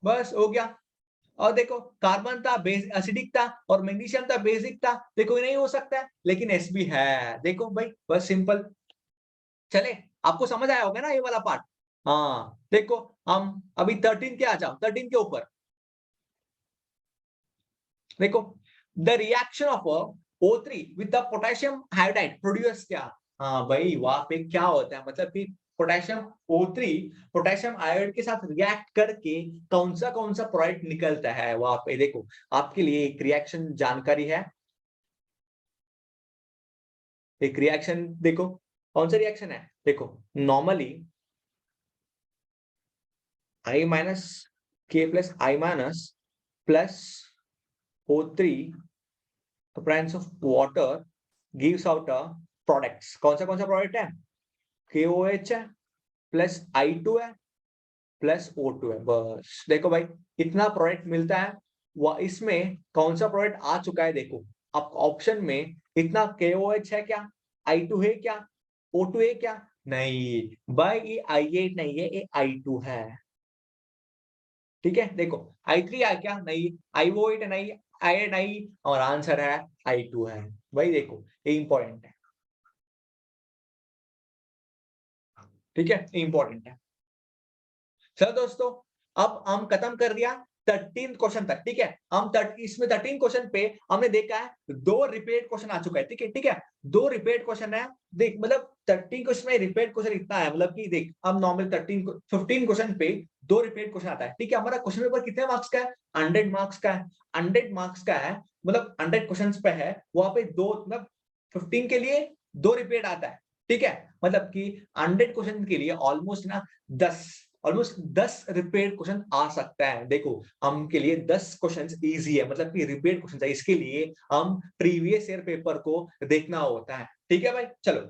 बस हो गया। और देखो, कार्बन था बेस एसिडिक था और मैग्नीशियम था बेसिक था। देखो नहीं हो सकता है, लेकिन एसबी है। देखो भाई, बस सिंपल। चले, आपको समझ आया होगा ना ये वाला पार्ट। हाँ देखो, हम अभी 13 के आ जाओ, 13 के ऊपर देखो। The reaction of O3 with the potassium hydride produce क्या? हाँ भाई, वहां पे क्या होता है, मतलब कि पोटेशियम O3 पोटेशियम आयोडाइड के साथ रिएक्ट करके कौन सा प्रोडक्ट निकलता है वहां पे। देखो, आपके लिए एक रिएक्शन जानकारी है। एक रिएक्शन देखो, कौन सा रिएक्शन है देखो। Normally I minus K plus I minus plus O3 presence of water gives out a products। कौन सा प्रोडक्ट है? KOH है, प्लस I2 है, प्लस O2 है। बस देखो भाई, इतना प्रोडक्ट मिलता है। वह इसमें कौन सा प्रोडक्ट आ चुका है देखो। आप ऑप्शन में इतना KOH है क्या? I2 है क्या? O2 है क्या? नहीं भाई, ये I8 नहीं है, ये I2 है। ठीक है, देखो I3 है क्या? नहीं। IO8 नहीं, I8 नहीं, और आंसर है I2 है। भाई देखो, ये इंपॉर्टेंट है। ठीक है, ये इंपॉर्टेंट है। चलो दोस्तों, अब हम खत्म कर दिया 13 क्वेश्चन तक। ठीक है, हम इसमें 13 क्वेश्चन पे हमने देखा है 2 रिपीट क्वेश्चन आ चुका है। ठीक है, ठीक है, 2 रिपीट क्वेश्चन है। देख, मतलब 13 क्वेश्चन में रिपीट क्वेश्चन इतना है, मतलब कि देख, हम नॉर्मल 15 क्वेश्चन पे 2 रिपीट क्वेश्चन आता है। ठीक है, हमारा क्वेश्चन पेपर कितने मार्क्स का है? 100 मार्क्स का है। 100 मार्क्स का है, मतलब 100 क्वेश्चन पे है, वहां पे 2, मतलब 15 के लिए 2 रिपीट आता है। ठीक है, मतलब कि 100 क्वेश्चन के लिए ऑलमोस्ट ना 10 रिपीट क्वेश्चन आ सकता है। देखो, हम के लिए 10 क्वेश्चन इजी है, मतलब कि रिपीट क्वेश्चन है, इसके लिए हम प्रीवियस ईयर पेपर को देखना होता है। ठीक है भाई, चलो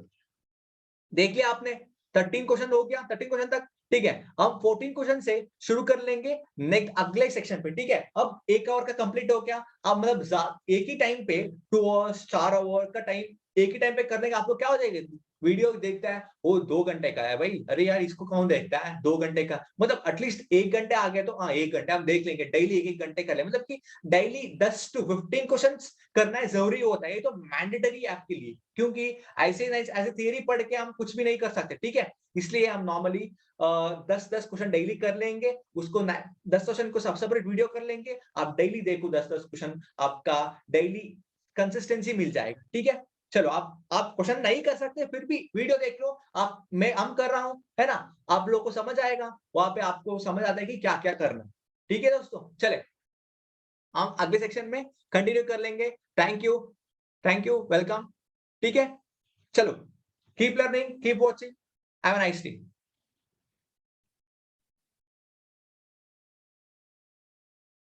देख लिया आपने, 13 क्वेश्चन हो गया, 13 क्वेश्चन तक। ठीक है, हम 14 क्वेश्चन से शुरू कर लेंगे नेक्स्ट अगले सेक्शन पे। ठीक है, अब 1 आवर का कंप्लीट हो गया। अब मतलब एक ही टाइम पे 2 आवर्स 4 आवर का टाइम एक ही टाइम पे करने का आपको क्या हो जाएगा, वीडियो देखता है, वो 2 घंटे का है भाई, अरे यार इसको कौन देखता है 2 घंटे का, मतलब एटलीस्ट 1 घंटे आ गया तो हाँ 1 घंटे हम देख लेंगे, डेली 1-1 घंटे कर ले, मतलब कि डेली 10 टू 15 क्वेश्चंस करना है जरूरी होता है, ये तो मैंडेटरी है आपके लिए, क्योंकि ऐसे नहीं ऐसे थियरी पढ़ के हम कुछ भी नहीं कर सकते, ठीक है? इसलिए हम नॉर्मली 10-10 क्वेश्चन डेली कर लेंगे, उसको 10 क्वेश्चन को सब सेपरेट वीडियो कर लेंगे, आप डेली देखो 10-10 क्वेश्चन, आपका डेली कंसिस्टेंसी मिल जाएगा, ठीक है? चलो आप क्वेश्चन नहीं कर सकते फिर भी वीडियो देख लो, आप मैं हम कर रहा हूँ, है ना? आप लोगों को समझ आएगा, वहाँ पे आपको समझ आता है कि क्या-क्या करना है। ठीक है दोस्तों? चलें, हम अगले सेक्शन में कंटिन्यू कर लेंगे। Thank you, welcome. ठीक है? चलो, keep learning, keep watching, have a nice day.